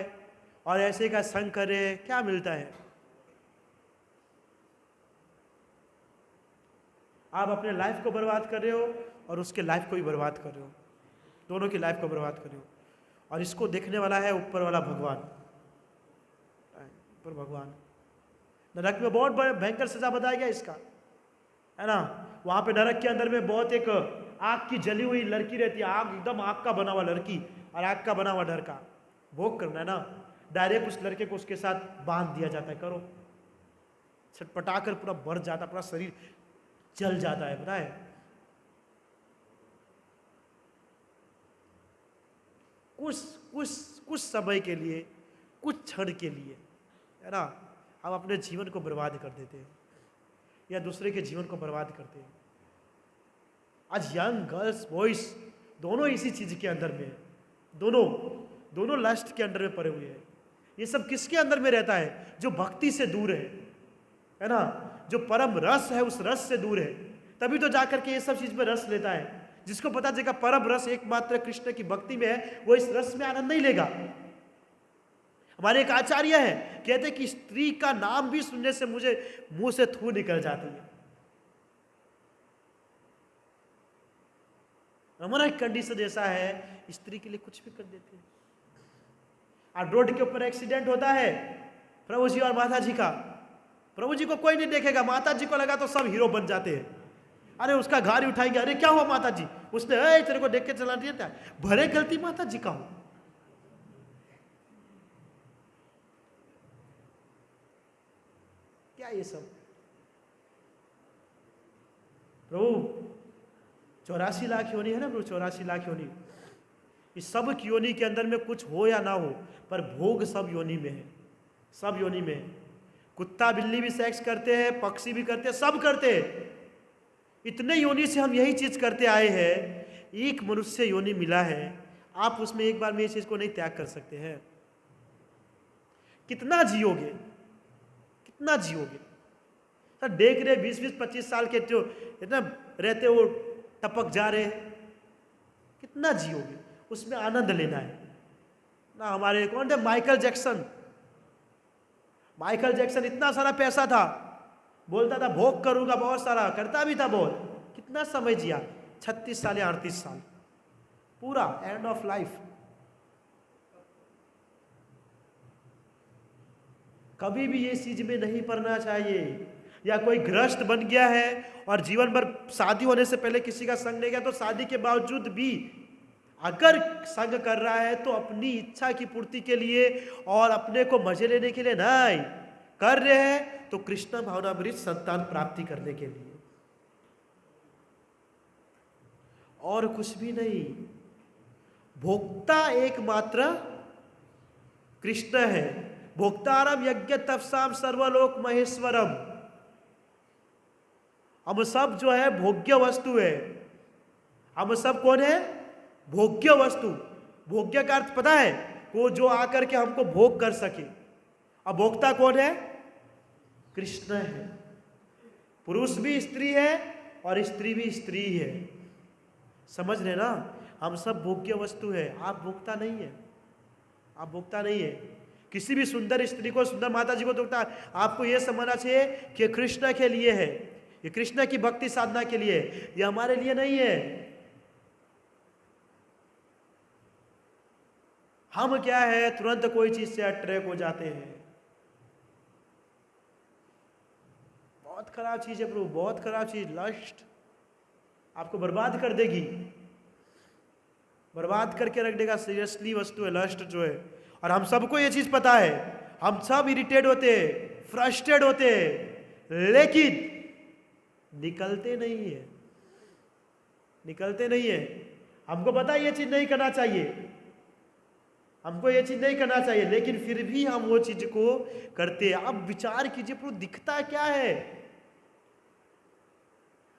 और ऐसे का संग कर रहे हैं, क्या मिलता है? आप अपने लाइफ को बर्बाद कर रहे हो और उसके लाइफ को भी बर्बाद कर रहे हो, दोनों की लाइफ को बर्बाद कर रहे हो। और इसको देखने वाला है ऊपर वाला भगवान, ऊपर भगवान। नरक में बहुत बड़ा भयंकर सजा बताया गया इसका, है ना। वहां पे नरक के अंदर में बहुत एक आग की जली हुई लड़की रहती है, आग एकदम आग का बना हुआ लड़की और आग का बना हुआ लड़का। भोग करना है ना, डायरेक्ट उस लड़के को उसके साथ बांध दिया जाता है, करो। छटपटाकर पूरा भर जाता, पूरा शरीर जल जाता है, पता है। कुछ समय के लिए, कुछ क्षण के लिए, है ना, हम अपने जीवन को बर्बाद कर देते हैं या दूसरे के जीवन को बर्बाद करते हैं। आज यंग गर्ल्स बॉयज दोनों इसी चीज के अंदर में है, दोनों लस्ट के अंदर में पड़े हुए हैं। ये सब किसके अंदर में रहता है? जो भक्ति से दूर है ना, जो परम रस है उस रस से दूर है, तभी तो जाकर के ये सब चीज में रस लेता है। जिसको पता चलेगा परम रस एकमात्र कृष्ण की भक्ति में है, वो इस रस में आनंद नहीं लेगा। हमारे एक आचार्य है, कहते कि स्त्री का नाम भी सुनने से मुझे मुंह से थू निकल जाती है। हमारा एक कंडीशन ऐसा है, स्त्री के लिए कुछ भी कर देते हैं। और रोड के ऊपर एक्सीडेंट होता है प्रभु जी और माता जी का, प्रभु जी को कोई नहीं देखेगा, माता जी को लगा तो सब हीरो बन जाते हैं। अरे उसका गाड़ी उठाएंगे, अरे क्या हुआ माता जी, उसने तेरे को देख के चला दिया था, भरे गलती माता जी का हो। क्या ये सब प्रभु 84 लाख योनि है ना प्रभु, 84 लाख योनि। इस सब की योनि के अंदर में कुछ हो या ना हो, पर भोग सब योनि में है, सब योनि में है। कुत्ता बिल्ली भी सेक्स करते हैं, पक्षी भी करते हैं, सब करते हैं। इतने योनि से हम यही चीज करते आए हैं। एक मनुष्य योनि मिला है, आप उसमें एक बार में इस चीज को नहीं त्याग कर सकते हैं। कितना जियोगे, कितना जियोगे? सर देख रहे 20-25 साल के जो इतना रहते वो टपक जा रहे हैं, कितना जियोगे? उसमें आनंद लेना है ना। हमारे कौन थे, माइकल जैक्सन इतना सारा पैसा था, बोलता था भोग करूंगा बहुत सारा, करता भी था बहुत। कितना समय जिया? 36 साल या 38 साल, पूरा एंड ऑफ लाइफ। कभी भी ये चीज में नहीं पड़ना चाहिए। या कोई गृहस्थ बन गया है और जीवन भर शादी होने से पहले किसी का संग नहीं किया, तो शादी के बावजूद भी अगर संग कर रहा है तो अपनी इच्छा की पूर्ति के लिए और अपने को मजे लेने के लिए नहीं कर रहे हैं, तो कृष्ण भावनामृत संतान प्राप्ति करने के लिए, और कुछ भी नहीं। भोक्ता एकमात्र कृष्ण है। भोक्तारम यज्ञ तपसाम सर्वलोक महेश्वरम। हम सब जो है भोग्य वस्तु है। हम सब कौन है? भोग्य वस्तु। भोग्य का अर्थ पता है? वो जो आकर के हमको भोग कर सके। अब भोक्ता कौन है? कृष्ण है। पुरुष भी स्त्री है और स्त्री भी स्त्री है। समझ रहे ना? हम सब भोग्य वस्तु है। आप भोक्ता नहीं है। आप भोक्ता नहीं है। किसी भी सुंदर स्त्री को, सुंदर माता जी को भोक्ता, आपको यह समझना चाहिए कि कृष्ण के लिए है, ये कृष्ण की भक्ति साधना के लिए, ये हमारे लिए नहीं है। हम क्या है, तुरंत कोई चीज से अट्रैक्ट हो जाते हैं। बहुत खराब चीज है प्रभु, बहुत खराब चीज। लस्ट आपको बर्बाद कर देगी, बर्बाद करके रख देगा। सीरियसली वस्तु है लस्ट जो है। और हम सबको ये चीज पता है। हम सब इरिटेट होते हैं, फ्रस्ट्रेट होते हैं, लेकिन निकलते नहीं है, निकलते नहीं है। हमको पता है ये चीज नहीं करना चाहिए, हमको ये चीज नहीं करना चाहिए, लेकिन फिर भी हम वो चीज को करते हैं। अब विचार कीजिए प्रभु, दिखता क्या है?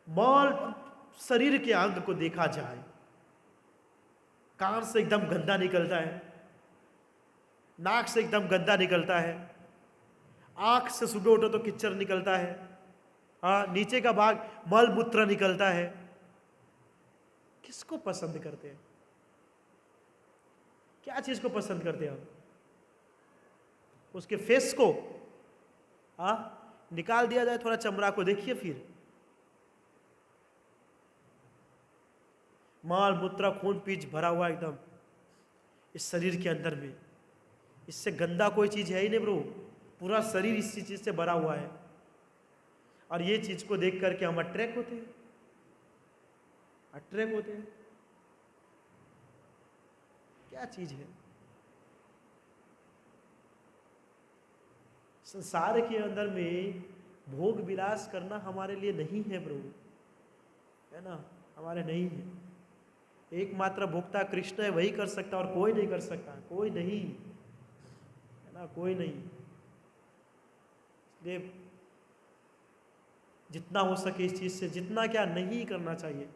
मॉल शरीर के अंग को देखा जाए, कान से एकदम गंदा निकलता है, नाक से एकदम गंदा निकलता है, आंख से सुबह उठो तो किच्चर निकलता है, नीचे का भाग मल मूत्र निकलता है। किसको पसंद करते हैं? क्या चीज को पसंद करते हैं हम? उसके फेस को निकाल दिया जाए, थोड़ा चमड़ा को देखिए, फिर माल मूत्र खून पीच भरा हुआ एकदम इस शरीर के अंदर में। इससे गंदा कोई चीज है ही नहीं ब्रो। पूरा शरीर इसी चीज से भरा हुआ है। और ये चीज को देख करके हम अट्रैक्ट होते हैं, अट्रैक्ट होते हैं। क्या चीज है? संसार के अंदर में भोग विलास करना हमारे लिए नहीं है ब्रो, है ना? हमारे नहीं है। एकमात्र भोक्ता कृष्ण है, वही कर सकता, और कोई नहीं कर सकता, कोई नहीं, है ना? कोई नहीं। इसलिए जितना हो सके इस चीज से, जितना क्या नहीं करना चाहिए,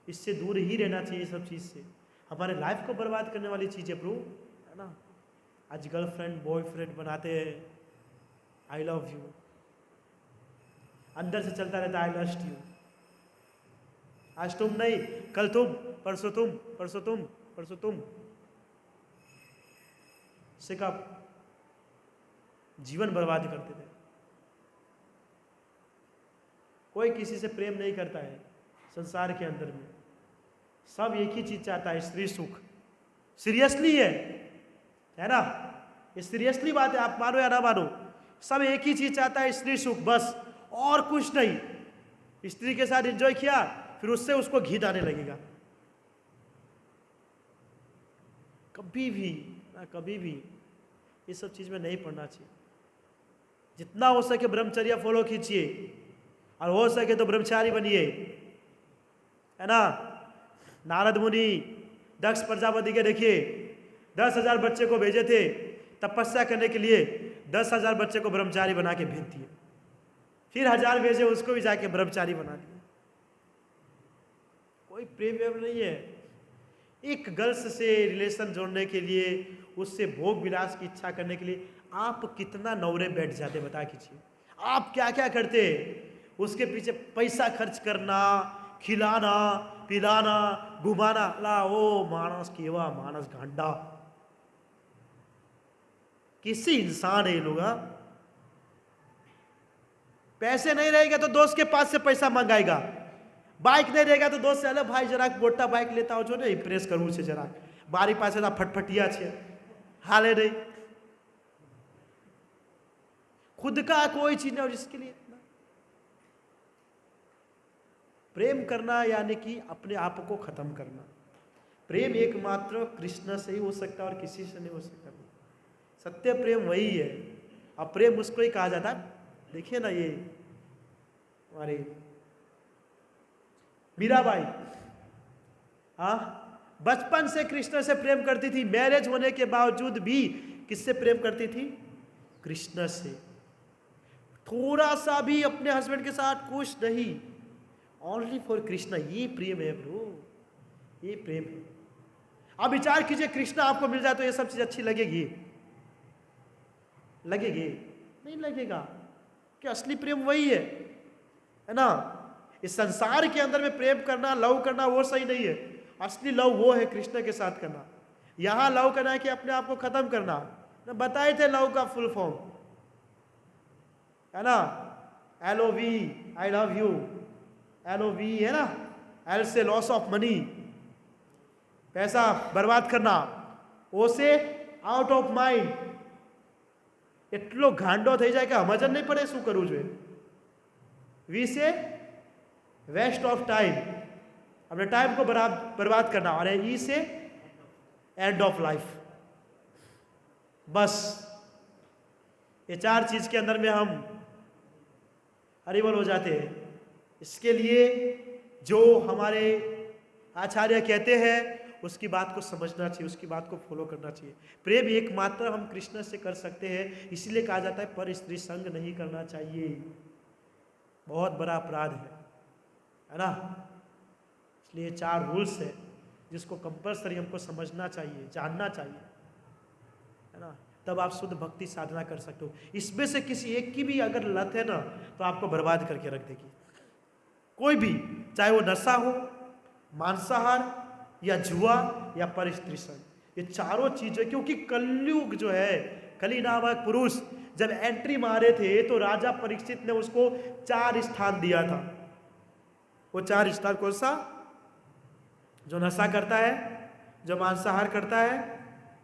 इससे दूर ही रहना चाहिए। सब चीज से हमारे लाइफ को बर्बाद करने वाली चीज है ब्रो, है ना? आज गर्लफ्रेंड बॉयफ्रेंड बनाते हैं, आई लव यू, अंदर से चलता रहता है आई लस्ट यू। आज तुम नहीं, कल तुम, परसों तुम, परसों तुम, परसों तुम। से का जीवन बर्बाद करते थे। कोई किसी से प्रेम नहीं करता है संसार के अंदर में। सब एक ही चीज चाहता है, स्त्री सुख। सीरियसली है ना? ये सीरियसली बात है, आप मानो या ना मानो। सब एक ही चीज चाहता है, स्त्री सुख, बस, और कुछ नहीं। स्त्री के साथ एंजॉय किया, फिर उससे उसको घिन आने लगेगा। कभी भी ना, कभी भी ये सब चीज में नहीं पड़ना चाहिए। जितना हो सके ब्रह्मचर्य फॉलो कीजिए, और हो सके तो ब्रह्मचारी बनिए, है ना? नारद मुनि दक्ष प्रजापति के देखिए, 10,000 बच्चे को भेजे थे तपस्या करने के लिए, 10,000 बच्चे को ब्रह्मचारी बना के भेज दिए। फिर 1000 भेजे, उसको भी जाके ब्रह्मचारी बना दिया। कोई प्रेम वेम नहीं है। एक गर्ल्स से रिलेशन जोड़ने के लिए, उससे भोग विलास की इच्छा करने के लिए आप कितना नौरे बैठ जाते, बता कीजिए। आप क्या क्या करते? उसके पीछे पैसा खर्च करना, खिलाना, पिलाना, घुमाना। ला ओ मानस केवा, मानस गांडा, किसी इंसान है ये लोग। पैसे नहीं रहेगा तो दोस्त के पास से पैसा मंगाएगा, बाइक नहीं रहेगा तो दोस्त से, अरे भाई जरा मोटा बाइक लेता हो जो नहीं इम्प्रेस करूँ से, जरा बारी पास फटफटिया छे, हाले नहीं। खुद का कोई चीज नहीं, और जिसके लिए इतना प्रेम करना, यानी कि अपने आप को खत्म करना। प्रेम एकमात्र कृष्ण से ही हो सकता है और किसी से नहीं हो सकता। सत्य प्रेम वही है। अब प्रेम उसको ही कहा जाता है। देखिए ना, ये हमारे मीराबाई बचपन से कृष्ण से प्रेम करती थी। मैरिज होने के बावजूद भी किससे प्रेम करती थी? कृष्ण से। थोड़ा सा भी अपने हस्बैंड के साथ खुश नहीं, ओनली फॉर कृष्णा, ये प्रेम है ब्रो, ये प्रेम है। आप विचार कीजिए, कृष्णा आपको मिल जाए तो ये सब चीज अच्छी लगेगी? लगेगी? नहीं लगेगा। कि असली प्रेम वही है ना। इस संसार के अंदर में प्रेम करना, लव करना वो सही नहीं है। असली लव वो है कृष्ण के साथ करना। यहां लव करना है कि अपने आप को खत्म करना। ना बताए थे लव का फुल फॉर्म, है ना, LOV, I love you. LOV है ना, L से लॉस ऑफ मनी, पैसा बर्बाद करना। O से आउट ऑफ माइंड। એટલો ગાંડો થઈ જાય કે સમજ જ નહીં પડે શું કરવું જોઈએ। V से वेस्ट ऑफ टाइम, अपने टाइम को बर्बाद करना। और E से एंड ऑफ लाइफ। बस ये 4 चीज के अंदर में हम हरिबल हो जाते हैं। इसके लिए जो हमारे आचार्य कहते हैं उसकी बात को समझना चाहिए, उसकी बात को फॉलो करना चाहिए। प्रेम एकमात्र हम कृष्ण से कर सकते हैं। इसीलिए कहा जाता है पर स्त्री संग नहीं करना चाहिए, बहुत बड़ा अपराध है ना। इसलिए 4 रूल्स है जिसको कंपलसरी हमको समझना चाहिए, जानना चाहिए, है ना। तब आप शुद्ध भक्ति साधना कर सकते हो। इसमें से किसी एक की भी अगर लत है ना तो आपको बर्बाद करके रख देगी। कोई भी, चाहे वो नशा हो, मांसाहार या जुआ या परस्त्री संग, ये चारों चीजें। क्योंकि कलयुग जो है, कली नामक पुरुष जब एंट्री मारे थे तो राजा परीक्षित ने उसको 4 स्थान दिया था। वो 4 स्थान कौन सा? जो नशा करता है, जो मांसाहार करता है,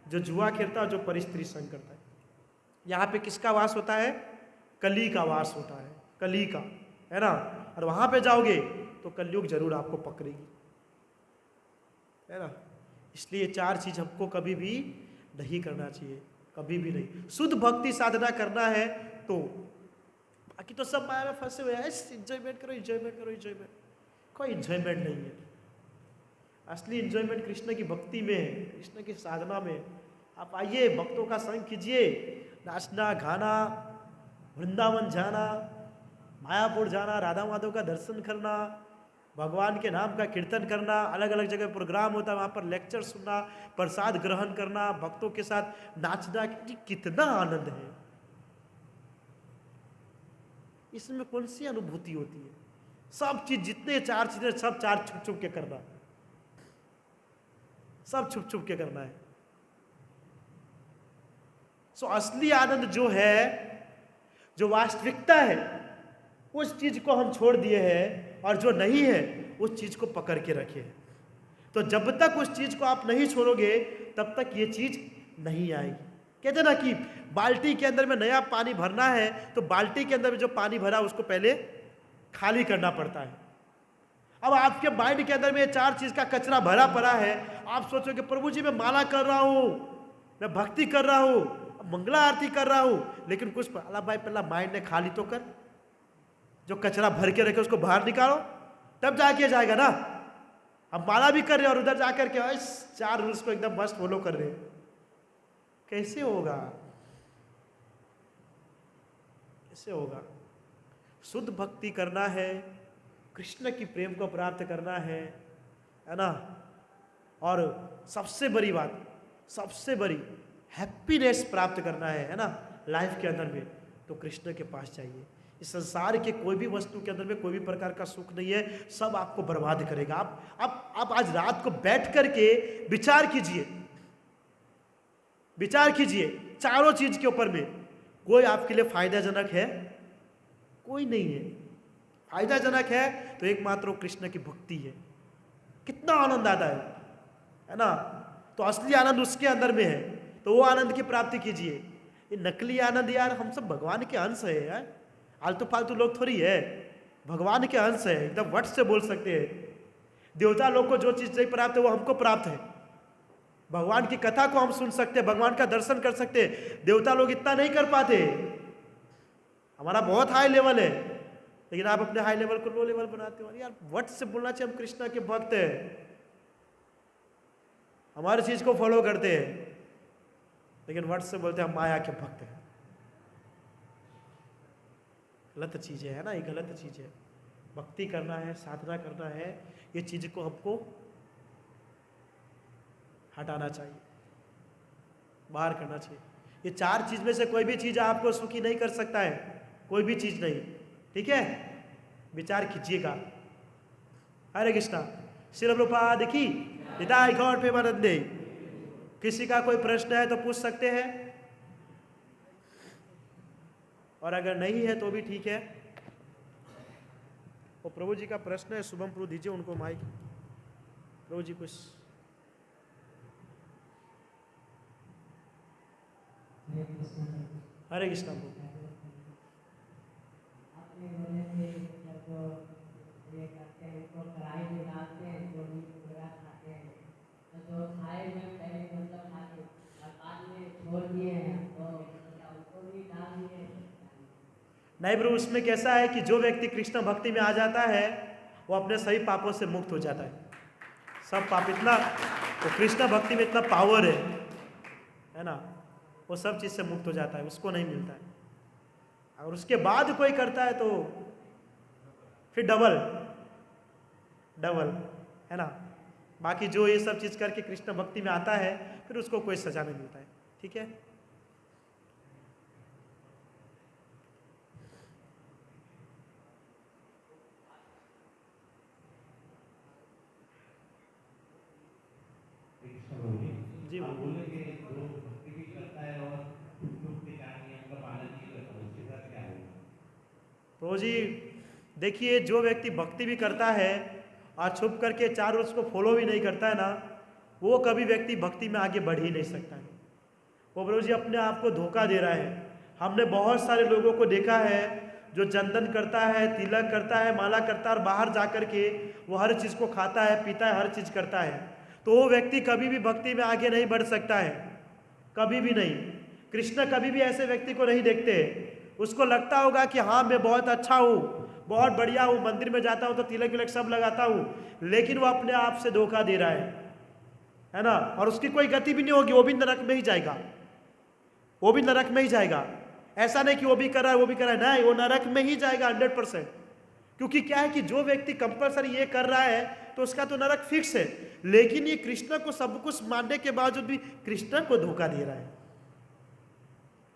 जो जुआ खेलता है, जो परस्त्री संग करता है। यहाँ पे किसका वास होता है? कली का वास होता है, कली का, है ना। और वहां पे जाओगे तो कलयुग जरूर आपको पकड़ेगी, है ना। इसलिए 4 चीज हमको कभी भी नहीं करना चाहिए, कभी भी नहीं। शुद्ध भक्ति साधना करना है तो बाकी तो सब माया में फंसे हुए हैं। एंजॉयमेंट करो, एंजॉयमेंट करो, एंजॉयमेंट। कोई एंजॉयमेंट नहीं है। असली एंजॉयमेंट कृष्ण की भक्ति में है, कृष्ण की साधना में। आप आइए, भक्तों का संग कीजिए, नाचना गाना, वृंदावन जाना, मायापुर जाना, राधा माधव का दर्शन करना, भगवान के नाम का कीर्तन करना, अलग अलग जगह प्रोग्राम होता है वहाँ पर लेक्चर सुनना, प्रसाद ग्रहण करना, भक्तों के साथ नाचना, कितना आनंद है। इसमें कौन सी अनुभूति होती है? सब चीज, जितने 4 चीजें, सब 4 छुप छुप के करना, सब छुप छुप के करना है। सो असली आनंद जो है, जो वास्तविकता है, उस चीज को हम छोड़ दिए हैं, और जो नहीं है उस चीज को पकड़ के रखे। तो जब तक उस चीज को आप नहीं छोड़ोगे तब तक ये चीज नहीं आएगी। कहते ना कि बाल्टी के अंदर में नया पानी भरना है तो बाल्टी के अंदर में जो पानी भरा उसको पहले खाली करना पड़ता है। अब आपके माइंड के अंदर में 4 चीज का कचरा भरा पड़ा है। आप सोचोगे प्रभु जी मैं माला कर रहा हूं, मैं भक्ति कर रहा हूं, मंगला आरती कर रहा हूं, लेकिन कुछ अल्लाह भाई पहला माइंड ने खाली तो कर, जो कचरा भर के रखे उसको बाहर निकालो, तब जाके जाएगा ना। अब माला भी कर रहे हैं और उधर जाकर के 4 रूल्स को एकदम मस्त फॉलो कर रहे हैं, कैसे होगा? कैसे होगा? शुद्ध भक्ति करना है, कृष्ण की प्रेम को प्राप्त करना है ना। और सबसे बड़ी बात, सबसे बड़ी हैप्पीनेस प्राप्त करना है ना लाइफ के अंदर में, तो कृष्ण के पास चाहिए। इस संसार के कोई भी वस्तु के अंदर में कोई भी प्रकार का सुख नहीं है, सब आपको बर्बाद करेगा। आप आज रात को बैठ करके विचार कीजिए, विचार कीजिए, चारों चीज के ऊपर में कोई आपके लिए फायदाजनक है? कोई नहीं है। फायदाजनक है तो एकमात्र कृष्ण की भक्ति है। कितना आनंद आता है ना। तो असली आनंद उसके अंदर में है, तो वो आनंद की प्राप्ति कीजिए। ये नकली आनंद यार, हम सब भगवान के अंश है यार, आलतू फालतू लोग थोड़ी है, भगवान के अंश है, एकदम वट से बोल सकते हैं। देवता लोग को जो चीज नहीं प्राप्त है वो हमको प्राप्त है। भगवान की कथा को हम सुन सकते हैं, भगवान का दर्शन कर सकते हैं, देवता लोग इतना नहीं कर पाते। हमारा बहुत हाई लेवल है, लेकिन आप अपने हाई लेवल को लो लेवल बनाते हो। यार वट से बोलना चाहिए हम कृष्ण के भक्त हैं, हमारी चीज को फॉलो करते हैं, लेकिन वट से बोलते हैं हम माया के भक्त हैं। गलत चीज है ना, ये गलत चीज है। भक्ति करना है, साधना करना है, ये चीज़ को हमको हटाना चाहिए, बाहर करना चाहिए। ये 4 चीज़ में से कोई भी चीज़ आपको सुखी नहीं कर सकता है, कोई भी चीज़ नहीं। ठीक है, विचार कीजिएगा। हरे कृष्णा। श्रील प्रभुपाद की निताई गौर प्रेमानंदे। किसी का कोई प्रश्न है तो पूछ सकते हैं, और अगर नहीं है तो भी ठीक है। वो प्रभु जी का प्रश्न है, शुभम प्रभु दीजिए उनको माइक। प्रभु जी कुछ। हरे कृष्णा। नहीं प्रभु, उसमें कैसा है कि जो व्यक्ति कृष्ण भक्ति में आ जाता है वो अपने सभी पापों से मुक्त हो जाता है। सब पाप इतना, वो कृष्ण भक्ति में इतना पावर है ना, वो सब चीज़ से मुक्त हो जाता है, उसको नहीं मिलता है। और उसके बाद कोई करता है तो फिर डबल है ना। बाकी जो ये सब चीज़ करके कृष्ण भक्ति में आता है फिर उसको कोई सजा नहीं मिलता है। ठीक है। जी बोले कि जो भक्ति भी करता है और के नियम का पालन नहीं करता, उसके साथ क्या होगा? प्रभु जी देखिए, जो व्यक्ति भक्ति भी करता है और छुप करके 4 रोज को फॉलो भी नहीं करता है ना, वो कभी व्यक्ति भक्ति में आगे बढ़ ही नहीं सकता है। वो प्रभु जी अपने आप को धोखा दे रहा है। हमने बहुत सारे लोगों को देखा है जो चंदन करता है, तिलक करता है, माला करता है, और बाहर जा कर के वो हर चीज़ को खाता है, पीता है, हर चीज़ करता है, तो वो व्यक्ति कभी भी भक्ति में आगे नहीं बढ़ सकता है, कभी भी नहीं। कृष्ण कभी भी ऐसे व्यक्ति को नहीं देखते। उसको लगता होगा कि हाँ मैं बहुत अच्छा हूँ, बहुत बढ़िया हूँ, मंदिर में जाता हूँ तो तिलक विलक सब लगाता हूँ, लेकिन वो अपने आप से धोखा दे रहा है ना। और उसकी कोई गति भी नहीं होगी, वो भी नरक में ही जाएगा, वो भी नरक में ही जाएगा। ऐसा नहीं कि वो भी कर रहा है वो भी कर रहा है, नहीं, वो नरक में ही जाएगा 100%। क्योंकि क्या है कि जो व्यक्ति कंपल्सरी ये कर रहा है तो उसका तो नरक फिक्स है, लेकिन ये कृष्ण को सब कुछ मानने के बावजूद भी कृष्ण को धोखा दे रहा है,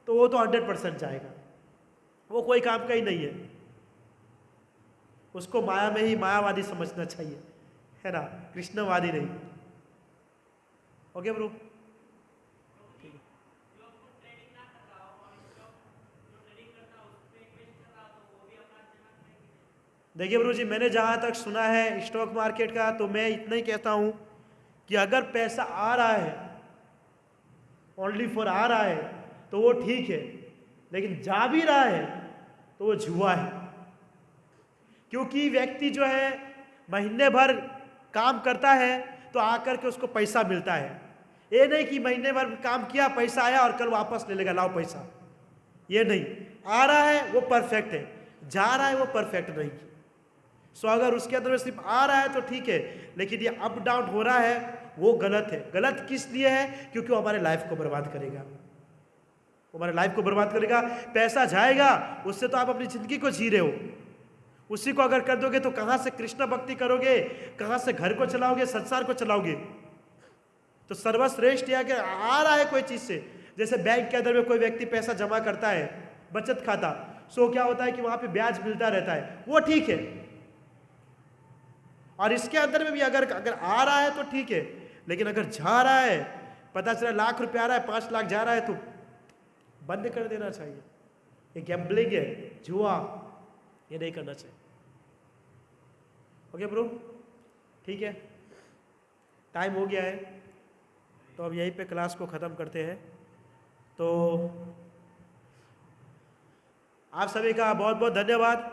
तो वो तो 100% जाएगा, वो कोई काम का ही नहीं है। उसको माया में ही मायावादी समझना चाहिए, है ना, कृष्णवादी नहीं। Okay bro. देखिए ब्रो जी, मैंने जहाँ तक सुना है स्टॉक मार्केट का, तो मैं इतना ही कहता हूँ कि अगर पैसा आ रहा है, ओनली फॉर आ रहा है, तो वो ठीक है, लेकिन जा भी रहा है तो वो जुआ है। क्योंकि व्यक्ति जो है महीने भर काम करता है तो आकर के उसको पैसा मिलता है। ये नहीं कि महीने भर काम किया, पैसा आया और कल वापस ले लेगा, लाओ पैसा, ये नहीं। आ रहा है वो परफेक्ट है, जा रहा है वो परफेक्ट नहीं। सो अगर उसके अंदर सिर्फ आ रहा है तो ठीक है, लेकिन ये अप डाउन हो रहा है वो गलत है। गलत किस लिए है? क्योंकि वो हमारे लाइफ को बर्बाद करेगा, हमारे लाइफ को बर्बाद करेगा। पैसा जाएगा, उससे तो आप अपनी जिंदगी को जी रहे हो, उसी को अगर कर दोगे तो कहाँ से कृष्ण भक्ति करोगे, कहाँ से घर को चलाओगे, संसार को चलाओगे। तो सर्वश्रेष्ठ है अगर आ रहा है कोई चीज़ से, जैसे बैंक के अंदर में कोई व्यक्ति पैसा जमा करता है, बचत खाता, सो क्या होता है कि वहाँ पे ब्याज मिलता रहता है, वो ठीक है। और इसके अंदर में भी अगर आ रहा है तो ठीक है, लेकिन अगर जा रहा है, पता चला लाख रुपया आ रहा है, 5 लाख जा रहा है, तो बंद कर देना चाहिए। ये गैम्बलिंग है, जुआ, ये नहीं करना चाहिए। ओके ब्रो, ठीक है, टाइम हो गया है, तो अब यहीं पे क्लास को ख़त्म करते हैं। तो आप सभी का बहुत बहुत धन्यवाद।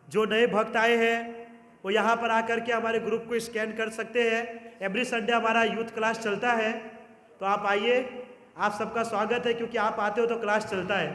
जो नए भक्त आए हैं वो यहाँ पर आकर के हमारे ग्रुप को स्कैन कर सकते हैं। एवरी संडे हमारा यूथ क्लास चलता है, तो आप आइए, आप सबका स्वागत है, क्योंकि आप आते हो तो क्लास चलता है।